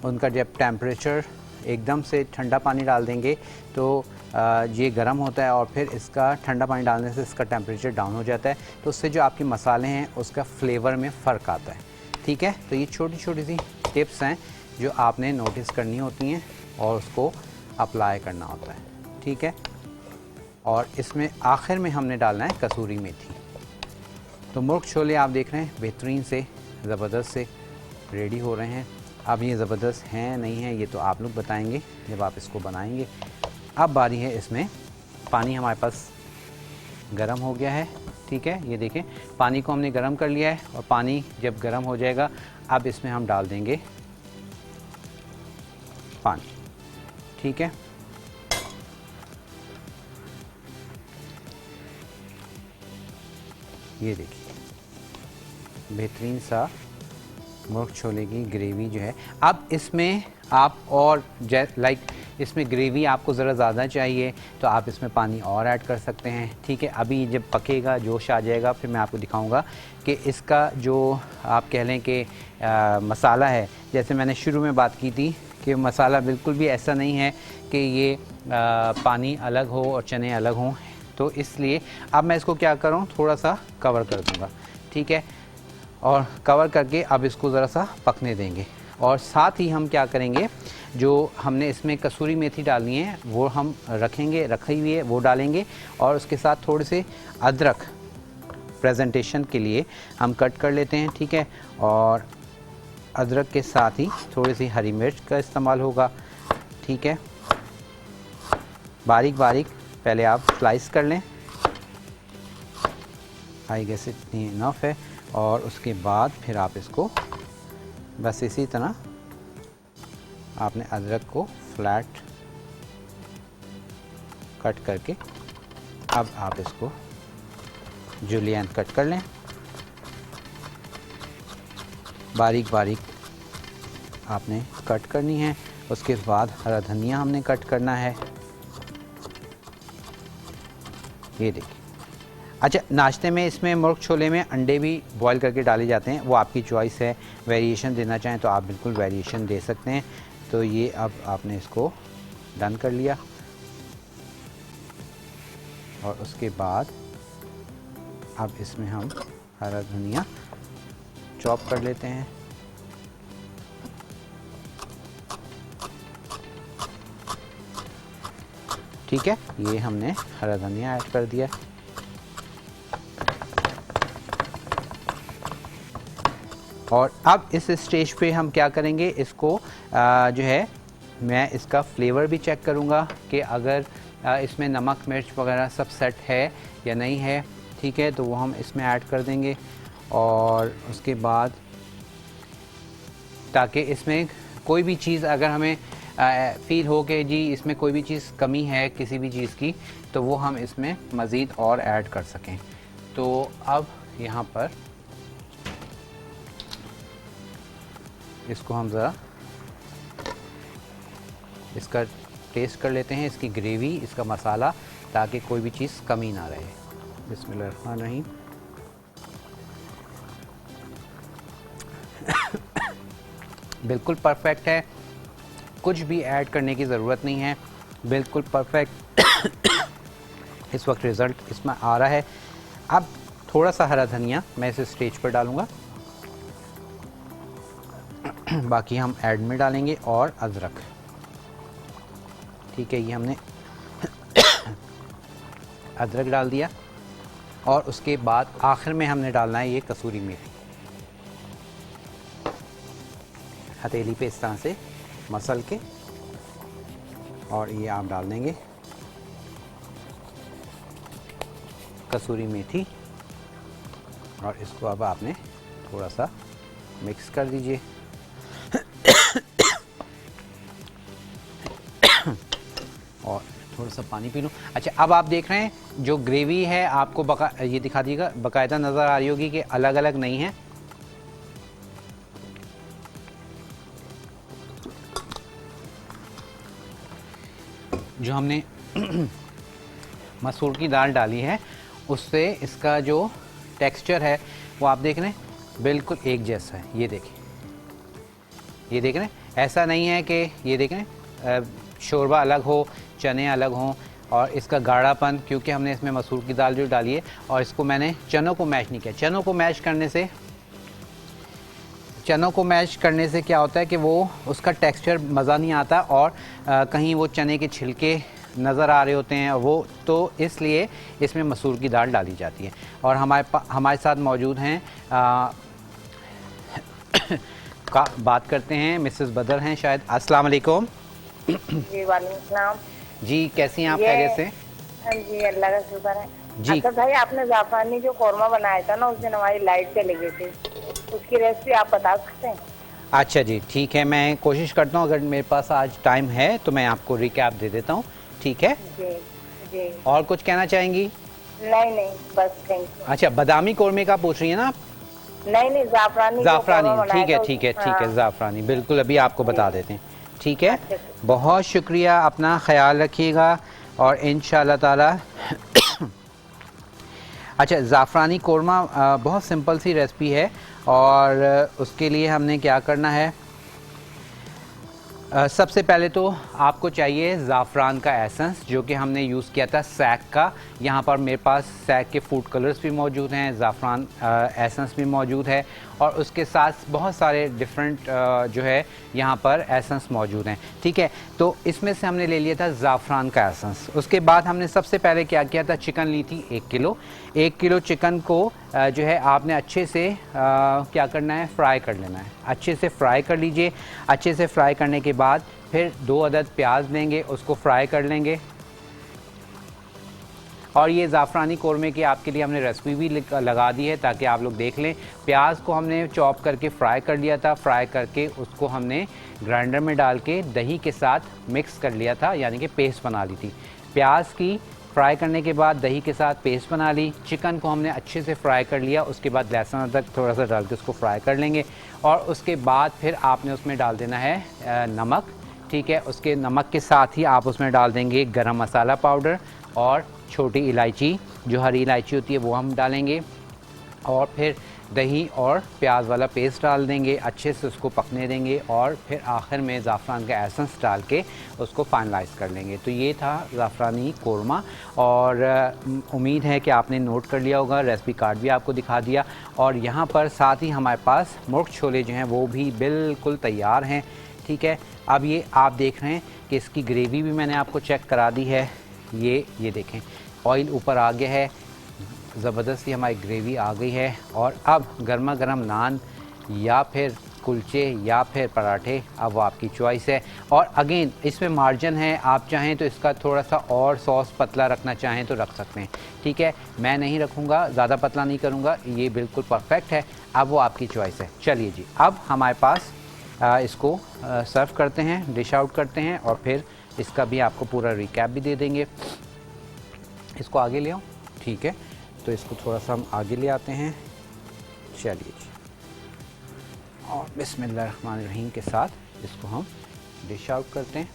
उनका जब टेम्परेचर एकदम से ठंडा पानी डाल देंगे तो ये गर्म होता है और फिर इसका ठंडा पानी डालने से इसका टेम्परेचर डाउन हो जाता है, तो उससे जो आपके मसाले हैं उसका फ्लेवर में फ़र्क आता है। ठीक है, तो ये छोटी छोटी सी टिप्स हैं जो आपने नोटिस करनी होती हैं और उसको अप्लाई करना होता है। ठीक है, और इसमें आखिर में हमने डालना है कसूरी मेथी। तो मुर्ग छोले आप देख रहे हैं बेहतरीन से, ज़बरदस्त से रेडी हो रहे हैं। अब ये ज़बरदस्त हैं नहीं हैं ये तो आप लोग बताएंगे जब आप इसको बनाएंगे। अब बारी है, इसमें पानी हमारे पास गरम हो गया है। ठीक है, ये देखें पानी को हमने गरम कर लिया है और पानी जब गरम हो जाएगा अब इसमें हम डाल देंगे पानी। ठीक है, ये देखिए बेहतरीन सा मुर्ग छोले की ग्रेवी जो है। अब इसमें आप और लाइक इसमें ग्रेवी आपको ज़रा ज़्यादा चाहिए तो आप इसमें पानी और ऐड कर सकते हैं। ठीक है, अभी जब पकेगा, जोश आ जाएगा, फिर मैं आपको दिखाऊंगा कि इसका जो आप कह लें कि मसाला है, जैसे मैंने शुरू में बात की थी कि मसाला बिल्कुल भी ऐसा नहीं है कि ये पानी अलग हो और चने अलग हों, तो इसलिए अब मैं इसको क्या करूँ, थोड़ा सा कवर कर दूँगा। ठीक है, और कवर करके अब इसको ज़रा सा पकने देंगे और साथ ही हम क्या करेंगे, जो हमने इसमें कसूरी मेथी डालनी है वो हम रखी हुई है वो डालेंगे और उसके साथ थोड़े से अदरक प्रेजेंटेशन के लिए हम कट कर लेते हैं। ठीक है, और अदरक के साथ ही थोड़ी सी हरी मिर्च का इस्तेमाल होगा। ठीक है, बारीक बारीक पहले आप स्लाइस कर लें, आई गेस इतनी इनफ है, और उसके बाद फिर आप इसको बस इसी तरह आपने अदरक को फ्लैट कट करके अब आप इसको जूलियन कट कर लें, बारीक बारीक आपने कट करनी है। उसके बाद हरा धनिया हमने कट करना है, ये देखिए। अच्छा, नाश्ते में इसमें मुर्ग छोले में अंडे भी बॉईल करके डाले जाते हैं, वो आपकी चॉइस है, वेरिएशन देना चाहें तो आप बिल्कुल वेरिएशन दे सकते हैं। तो ये अब आपने इसको डन कर लिया और उसके बाद अब इसमें हम हरा धनिया चॉप कर लेते हैं। ठीक है, ये हमने हरा धनिया ऐड कर दिया। और अब इस स्टेज पे हम क्या करेंगे, इसको जो है मैं इसका फ्लेवर भी चेक करूँगा कि अगर इसमें नमक मिर्च वगैरह सब सेट है या नहीं है। ठीक है, तो वो हम इसमें ऐड कर देंगे और उसके बाद ताकि इसमें कोई भी चीज़ अगर हमें फ़ील हो कि जी इसमें कोई भी चीज़ कमी है किसी भी चीज़ की, तो वो हम इसमें मज़ीद और ऐड कर सकें। तो अब यहाँ पर इसको हम ज़रा इसका टेस्ट कर लेते हैं, इसकी ग्रेवी, इसका मसाला, ताकि कोई भी चीज़ कमी ना रहे। बिस्मिल्लाहिर्रहमानिर्रहीम। बिल्कुल परफेक्ट है, कुछ भी ऐड करने की ज़रूरत नहीं है, बिल्कुल परफेक्ट इस वक्त रिज़ल्ट इसमें आ रहा है। अब थोड़ा सा हरा धनिया मैं इस स्टेज पर डालूँगा बाकी हम ऐड में डालेंगे और अदरक। ठीक है, ये हमने अदरक डाल दिया और उसके बाद आखिर में हमने डालना है ये कसूरी मेथी। हथेली पे इस तरह से मसल के और ये आप डाल देंगे कसूरी मेथी और इसको अब आपने थोड़ा सा मिक्स कर दीजिए। और थोड़ा सा पानी पी लूँ। अच्छा, अब आप देख रहे हैं जो ग्रेवी है आपको ये दिखा दीजिएगा, बाकायदा नज़र आ रही होगी कि अलग अलग नहीं है। जो हमने मसूर की दाल डाली है उससे इसका जो टेक्सचर है वो आप देख रहे हैं बिल्कुल एक जैसा है। ये देखें, ये देख रहे हैं, ऐसा नहीं है कि ये देख रहे हैं शोरबा अलग हो, चने अलग हों और इसका गाढ़ापन, क्योंकि हमने इसमें मसूर की दाल जो डाली है और इसको मैंने चनों को मैश नहीं किया। चनों को मैश करने से क्या होता है कि वो उसका टेक्सचर मज़ा नहीं आता और कहीं वो चने के छिलके नज़र आ रहे होते हैं वो, तो इसलिए इसमें मसूर की दाल डाली जाती है। और हमारे साथ मौजूद हैं बात करते हैं मिसेस बदर हैं शायद। अस्सलाम वालेकुम। जी वालेकुम सलाम। जी, कैसी हैं आप? खैरियत से? हाँ जी, अल्लाह का शुक्र है। जी। अच्छा भाई, आपने जाफरानी जो कौरमा बनाया था ना, उस दिन हमारी लाइट चली गई थी, उसकी रेसिपी आप बता सकते हैं? अच्छा जी, ठीक है, मैं कोशिश करता हूँ, अगर मेरे पास आज टाइम है तो मैं आपको रिकैप दे देता हूँ। ठीक है जी जी। और कुछ कहना चाहेंगी? नहीं, बस थैंक यू। अच्छा, बादामी कौरमे का पूछ रही है ना आप? नहीं, जाफरानी ठीक है, जाफरानी बिल्कुल अभी आपको बता देते हैं। ठीक है, अच्छा। बहुत शुक्रिया, अपना ख्याल रखिएगा और इंशाल्लाह ताला। अच्छा, ज़ाफ़रानी कौरमा बहुत सिंपल सी रेसिपी है और उसके लिए हमने क्या करना है, सबसे पहले तो आपको चाहिए ज़ाफ़रान का एसेंस, जो कि हमने यूज़ किया था सैक का। यहाँ पर मेरे पास सैक के फूड कलर्स भी मौजूद हैं, ज़ाफ़रान एसेंस भी मौजूद है और उसके साथ बहुत सारे डिफरेंट जो है यहाँ पर एसेंस मौजूद हैं। ठीक है, तो इसमें से हमने ले लिया था ज़ाफ़रान का एसेंस। उसके बाद हमने सबसे पहले क्या किया था, चिकन ली थी 1 किलो। 1 किलो चिकन को जो है आपने अच्छे से क्या करना है, फ्राई कर लेना है। अच्छे से फ्राई कर लीजिए। अच्छे से फ्राई करने के बाद फिर 2 अदद प्याज लेंगे, उसको फ्राई कर लेंगे। और ये ज़ाफ़रानी कौरमे की आपके लिए हमने रेसिपी भी लगा दी है ताकि आप लोग देख लें। प्याज को हमने चॉप करके फ्राई कर लिया था, फ्राई करके उसको हमने ग्राइंडर में डाल के दही के साथ मिक्स कर लिया था, यानी कि पेस्ट बना ली थी। प्याज की फ्राई करने के बाद दही के साथ पेस्ट बना ली। चिकन को हमने अच्छे से फ्राई कर लिया, उसके बाद लहसुन अदरक थोड़ा सा डाल के उसको फ्राई कर लेंगे और उसके बाद फिर आपने उसमें डाल देना है नमक। ठीक है, उसके नमक के साथ ही आप उसमें डाल देंगे गरम मसाला पाउडर और छोटी इलायची, जो हरी इलायची होती है वो हम डालेंगे और फिर दही और प्याज वाला पेस्ट डाल देंगे, अच्छे से उसको पकने देंगे और फिर आखिर में ज़ाफ़रान का एसेंस डाल के उसको फाइनलाइज़ कर लेंगे। तो ये था ज़ाफ़रानी कौरमा और उम्मीद है कि आपने नोट कर लिया होगा, रेसिपी कार्ड भी आपको दिखा दिया। और यहाँ पर साथ ही हमारे पास मुर्ग छोले जो हैं वो भी बिल्कुल तैयार हैं। ठीक है, अब ये आप देख रहे हैं कि इसकी ग्रेवी भी मैंने आपको चेक करा दी है। ये देखें, ऑयल ऊपर आ गया है, ज़बरदस्ती हमारी ग्रेवी आ गई है। और अब गर्मा गर्म नान या फिर कुलचे या फिर पराठे, अब वो आपकी चॉइस है। और अगेन इसमें मार्जिन है, आप चाहें तो इसका थोड़ा सा और सॉस पतला रखना चाहें तो रख सकते हैं। ठीक है, मैं नहीं रखूँगा, ज़्यादा पतला नहीं करूँगा, ये बिल्कुल परफेक्ट है। अब वो आपकी चॉइस है। चलिए जी, अब हमारे पास इसको सर्व करते हैं, डिश आउट करते हैं और फिर इसका भी आपको पूरा रिकैप भी दे देंगे। इसको आगे ले आओ। ठीक है, तो इसको थोड़ा सा हम आगे ले आते हैं। चलिए जी, और बिस्मिल्लाहिर्रहमानिर्रहीम के साथ इसको हम डिश आउट करते हैं।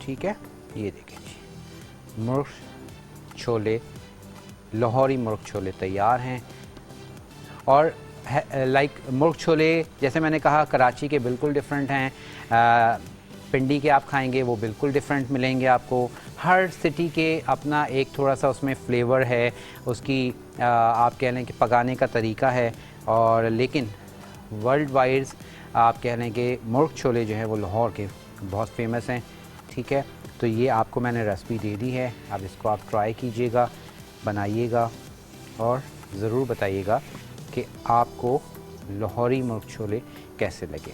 ठीक है, ये देखें जी, मुर्ग छोले, लाहौरी मुर्ग छोले तैयार हैं। और लाइक मुर्ग छोले जैसे मैंने कहा कराची के बिल्कुल डिफरेंट हैं, पिंडी के आप खाएंगे वो बिल्कुल डिफरेंट मिलेंगे आपको। हर सिटी के अपना एक थोड़ा सा उसमें फ्लेवर है, उसकी आप कह लें कि पकाने का तरीका है। और लेकिन वर्ल्ड वाइड आप कह लें कि मुर्ग छोले जो हैं वो लाहौर के बहुत फेमस हैं। ठीक है, तो ये आपको मैंने रेसिपी दे दी है, अब इसको आप ट्राई कीजिएगा, बनाइएगा और ज़रूर बताइएगा कि आपको लाहौरी मुर्ग छोले कैसे लगे।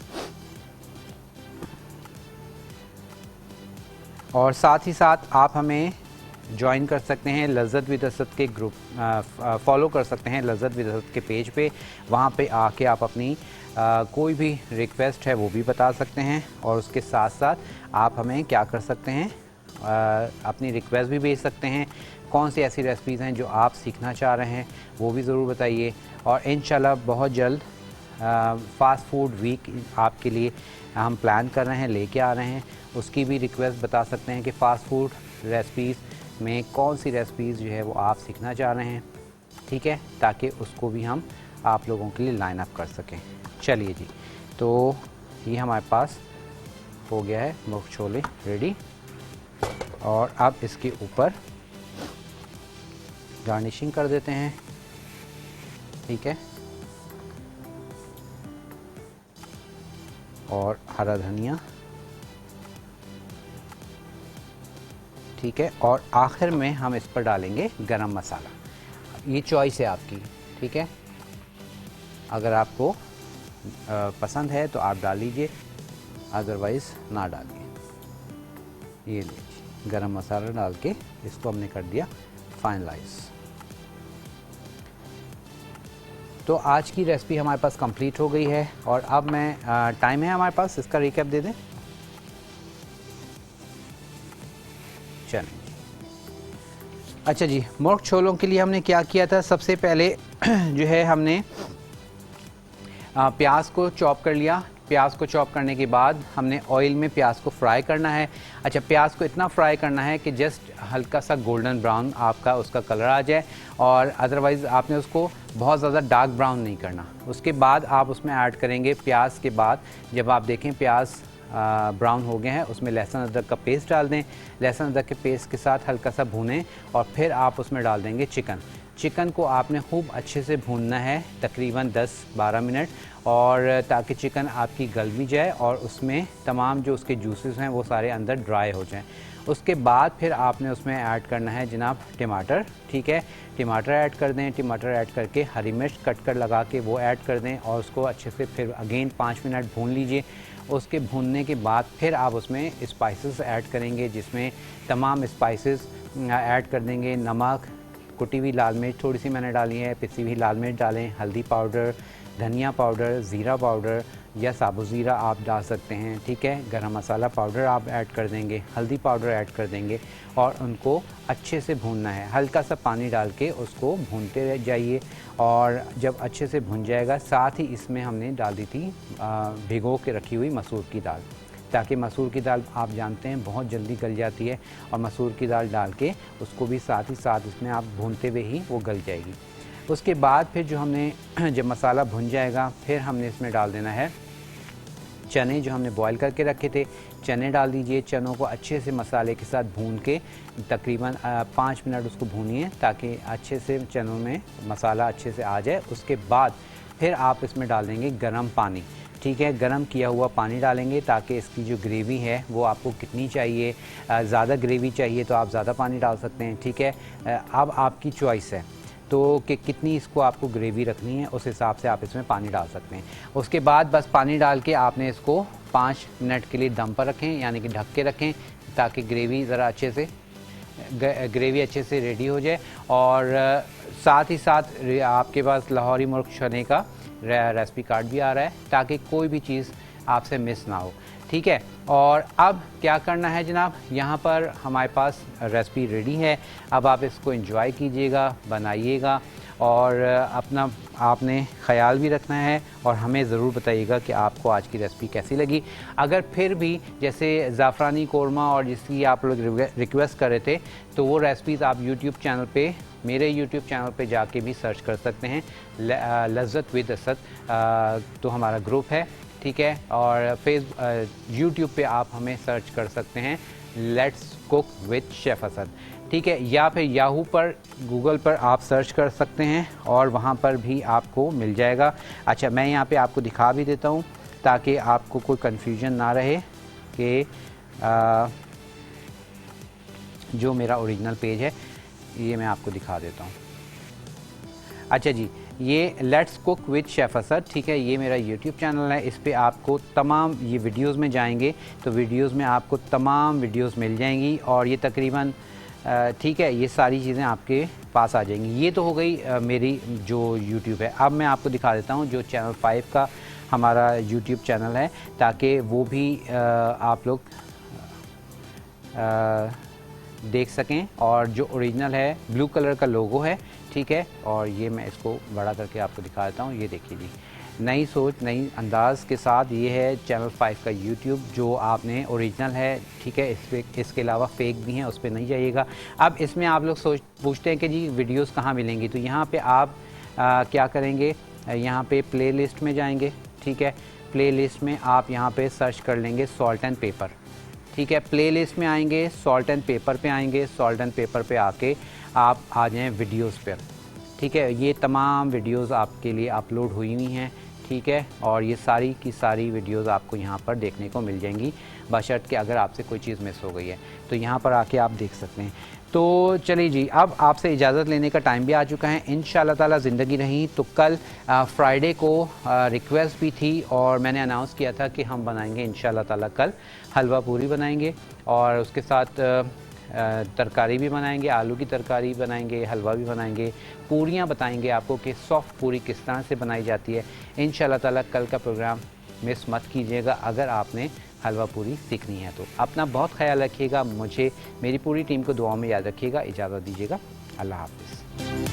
और साथ ही साथ आप हमें ज्वाइन कर सकते हैं लज़्ज़त विद असद के ग्रुप, फॉलो कर सकते हैं लज़्ज़त विद असद के पेज पे। वहाँ पे आके आप अपनी कोई भी रिक्वेस्ट है वो भी बता सकते हैं, और उसके साथ साथ आप हमें क्या कर सकते हैं, अपनी रिक्वेस्ट भी भेज सकते हैं। कौन सी ऐसी रेसिपीज़ हैं जो आप सीखना चाह रहे हैं वो भी ज़रूर बताइए। और इंशाल्लाह बहुत जल्द फ़ास्ट फूड वीक आपके लिए हम प्लान कर रहे हैं, लेके आ रहे हैं। उसकी भी रिक्वेस्ट बता सकते हैं कि फ़ास्ट फूड रेसिपीज़ में कौन सी रेसिपीज़ जो है वो आप सीखना चाह रहे हैं। ठीक है, ताकि उसको भी हम आप लोगों के लिए लाइन अप कर सकें। चलिए जी, तो ये हमारे पास हो गया है मुर्ग छोले रेडी, और अब इसके ऊपर गार्निशिंग कर देते हैं। ठीक है, और हरा धनिया। ठीक है, और आखिर में हम इस पर डालेंगे गरम मसाला। ये चॉइस है आपकी। ठीक है, अगर आपको पसंद है तो आप डाल लीजिए, अदरवाइज़ ना डालिए। ये लीजिए, गरम मसाला डाल के इसको हमने कर दिया फाइनलाइज। तो आज की रेसिपी हमारे पास कंप्लीट हो गई है, और अब मैं टाइम है हमारे पास, इसका रिकैप दे दें। चलें, अच्छा जी, मुर्ग छोलों के लिए हमने क्या किया था, सबसे पहले जो है हमने प्याज को चॉप कर लिया। प्याज को चॉप करने के बाद हमने ऑयल में प्याज को फ्राई करना है। अच्छा, प्याज को इतना फ्राई करना है कि जस्ट हल्का सा गोल्डन ब्राउन आपका उसका कलर आ जाए, और अदरवाइज़ आपने उसको बहुत ज़्यादा डार्क ब्राउन नहीं करना। उसके बाद आप उसमें ऐड करेंगे, प्याज के बाद जब आप देखें प्याज ब्राउन हो गए हैं, उसमें लहसुन अदरक का पेस्ट डाल दें। लहसुन अदरक के पेस्ट के साथ हल्का सा भूनें, और फिर आप उसमें डाल देंगे चिकन। चिकन को आपने खूब अच्छे से भूनना है, तकरीबन 10-12 मिनट, और ताकि चिकन आपकी गल भी जाए और उसमें तमाम जो उसके जूसेस हैं वो सारे अंदर ड्राई हो जाएं। उसके बाद फिर आपने उसमें ऐड करना है जनाब टमाटर। ठीक है, टमाटर ऐड कर दें। टमाटर ऐड करके हरी मिर्च कट कर लगा के वो ऐड कर दें, और उसको अच्छे से फिर अगेन 5 मिनट भून लीजिए। उसके भूनने के बाद फिर आप उसमें स्पाइसेस ऐड करेंगे, जिसमें तमाम स्पाइसेस ऐड कर देंगे। नमक, कुटी हुई लाल मिर्च थोड़ी सी मैंने डाली है, पिसी हुई लाल मिर्च डालें, हल्दी पाउडर, धनिया पाउडर, ज़ीरा पाउडर या साबुत ज़ीरा आप डाल सकते हैं। ठीक है, गरम मसाला पाउडर आप ऐड कर देंगे, हल्दी पाउडर ऐड कर देंगे, और उनको अच्छे से भूनना है। हल्का सा पानी डाल के उसको भूनते रह जाइए, और जब अच्छे से भुन जाएगा, साथ ही इसमें हमने डाल दी थी भिगो के रखी हुई मसूर की दाल, ताकि मसूर की दाल आप जानते हैं बहुत जल्दी गल जाती है, और मसूर की दाल डाल के उसको भी साथ ही साथ इसमें आप भूनते हुए ही वो गल जाएगी। उसके बाद फिर जो हमने जब मसाला भुन जाएगा, फिर हमने इसमें डाल देना है चने जो हमने बॉईल करके रखे थे। चने डाल दीजिए। चनों को अच्छे से मसाले के साथ भून के तकरीबन 5 मिनट उसको भूनिए, ताकि अच्छे से चनों में मसाला अच्छे से आ जाए। उसके बाद फिर आप इसमें डाल देंगे गरम पानी। ठीक है, गरम किया हुआ पानी डालेंगे, ताकि इसकी जो ग्रेवी है वो आपको कितनी चाहिए, ज़्यादा ग्रेवी चाहिए तो आप ज़्यादा पानी डाल सकते हैं। ठीक है, अब आपकी चॉइस है तो कि कितनी इसको आपको ग्रेवी रखनी है, उस हिसाब से आप इसमें पानी डाल सकते हैं। उसके बाद बस पानी डाल के आपने इसको 5 मिनट के लिए दम पर रखें, यानी कि ढक के रखें, ताकि ग्रेवी ज़रा अच्छे से रेडी हो जाए। और साथ ही साथ आपके पास लाहौरी मुर्ग छोले का रेसिपी कार्ड भी आ रहा है, ताकि कोई भी चीज़ आपसे मिस ना हो। ठीक है, और अब क्या करना है जनाब, यहाँ पर हमारे पास रेसिपी रेडी है। अब आप इसको एंजॉय कीजिएगा, बनाइएगा, और अपना आपने ख्याल भी रखना है, और हमें ज़रूर बताइएगा कि आपको आज की रेसिपी कैसी लगी। अगर फिर भी जैसे ज़ाफ़रानी कोरमा और जिसकी आप लोग रिक्वेस्ट कर रहे थे, तो वो रेसिपीज़ आप यूट्यूब चैनल पे, मेरे यूट्यूब चैनल पे जाके भी सर्च कर सकते हैं। लज़्ज़त विद असद तो हमारा ग्रुप है। ठीक है, और यूट्यूब पे आप हमें सर्च कर सकते हैं let's cook with chef Asad, ठीक है। या फिर याहू पर, गूगल पर आप सर्च कर सकते हैं और वहाँ पर भी आपको मिल जाएगा। अच्छा, मैं यहाँ पे आपको दिखा भी देता हूँ ताकि आपको कोई कन्फ्यूजन ना रहे कि जो मेरा ओरिजिनल पेज है ये मैं आपको दिखा देता हूँ। अच्छा जी, ये let's cook with chef Asad, ठीक है, ये मेरा यूट्यूब चैनल है। इस पे आपको तमाम, ये वीडियोस में जाएंगे तो वीडियोस में आपको तमाम वीडियोस मिल जाएंगी और ये तकरीबन ठीक है, ये सारी चीज़ें आपके पास आ जाएंगी। ये तो हो गई मेरी जो यूट्यूब है। अब मैं आपको दिखा देता हूँ जो चैनल 5 का हमारा यूट्यूब चैनल है, ताकि वो भी आप लोग देख सकें। और जो ओरिजिनल है ब्लू कलर का लोगो है, ठीक है। और ये मैं इसको बड़ा करके आपको दिखा देता हूँ। ये देखिए जी, नई सोच नई अंदाज़ के साथ ये है चैनल 5 का यूट्यूब जो आपने ओरिजिनल है, ठीक है। इसके अलावा फेक भी हैं, उस पर नहीं जाइएगा। अब इसमें आप लोग पूछते हैं कि जी वीडियोस कहाँ मिलेंगी, तो यहाँ पे आप क्या करेंगे, यहाँ पे प्लेलिस्ट में जाएंगे, ठीक है। प्लेलिस्ट में आप यहाँ पे सर्च कर लेंगे सॉल्ट एंड पेपर, ठीक है। प्लेलिस्ट में आएंगे, सॉल्ट एंड पेपर पे आएंगे, सॉल्ट एंड पेपर पे आके आप आ जाएँ वीडियोस पर, ठीक है। ये तमाम वीडियोस आपके लिए अपलोड हुई हुई हैं, ठीक है। और ये सारी की सारी वीडियोस आपको यहाँ पर देखने को मिल जाएंगी, बशर्त कि अगर आपसे कोई चीज़ मिस हो गई है तो यहाँ पर आके आप देख सकते हैं। तो चलिए जी, अब आपसे इजाज़त लेने का टाइम भी आ चुका है। इंशाल्लाह ताला ज़िंदगी रही तो कल फ्राइडे को रिक्वेस्ट भी थी और मैंने अनाउंस किया था कि हम बनाएंगे इंशाल्लाह ताला कल हलवा पूरी बनाएंगे और उसके साथ तरकारी भी बनाएंगे, आलू की तरकारी बनाएंगे, हलवा भी बनाएंगे, पूरियाँ बताएंगे आपको कि सॉफ्ट पूरी किस तरह से बनाई जाती है। इंशाल्लाह ताला कल का प्रोग्राम मिस मत कीजिएगा अगर आपने हलवा पूरी सीखनी है तो। अपना बहुत ख्याल रखिएगा, मुझे मेरी पूरी टीम को दुआओं में याद रखिएगा। इजाज़त दीजिएगा, अल्लाह हाफ़िज़।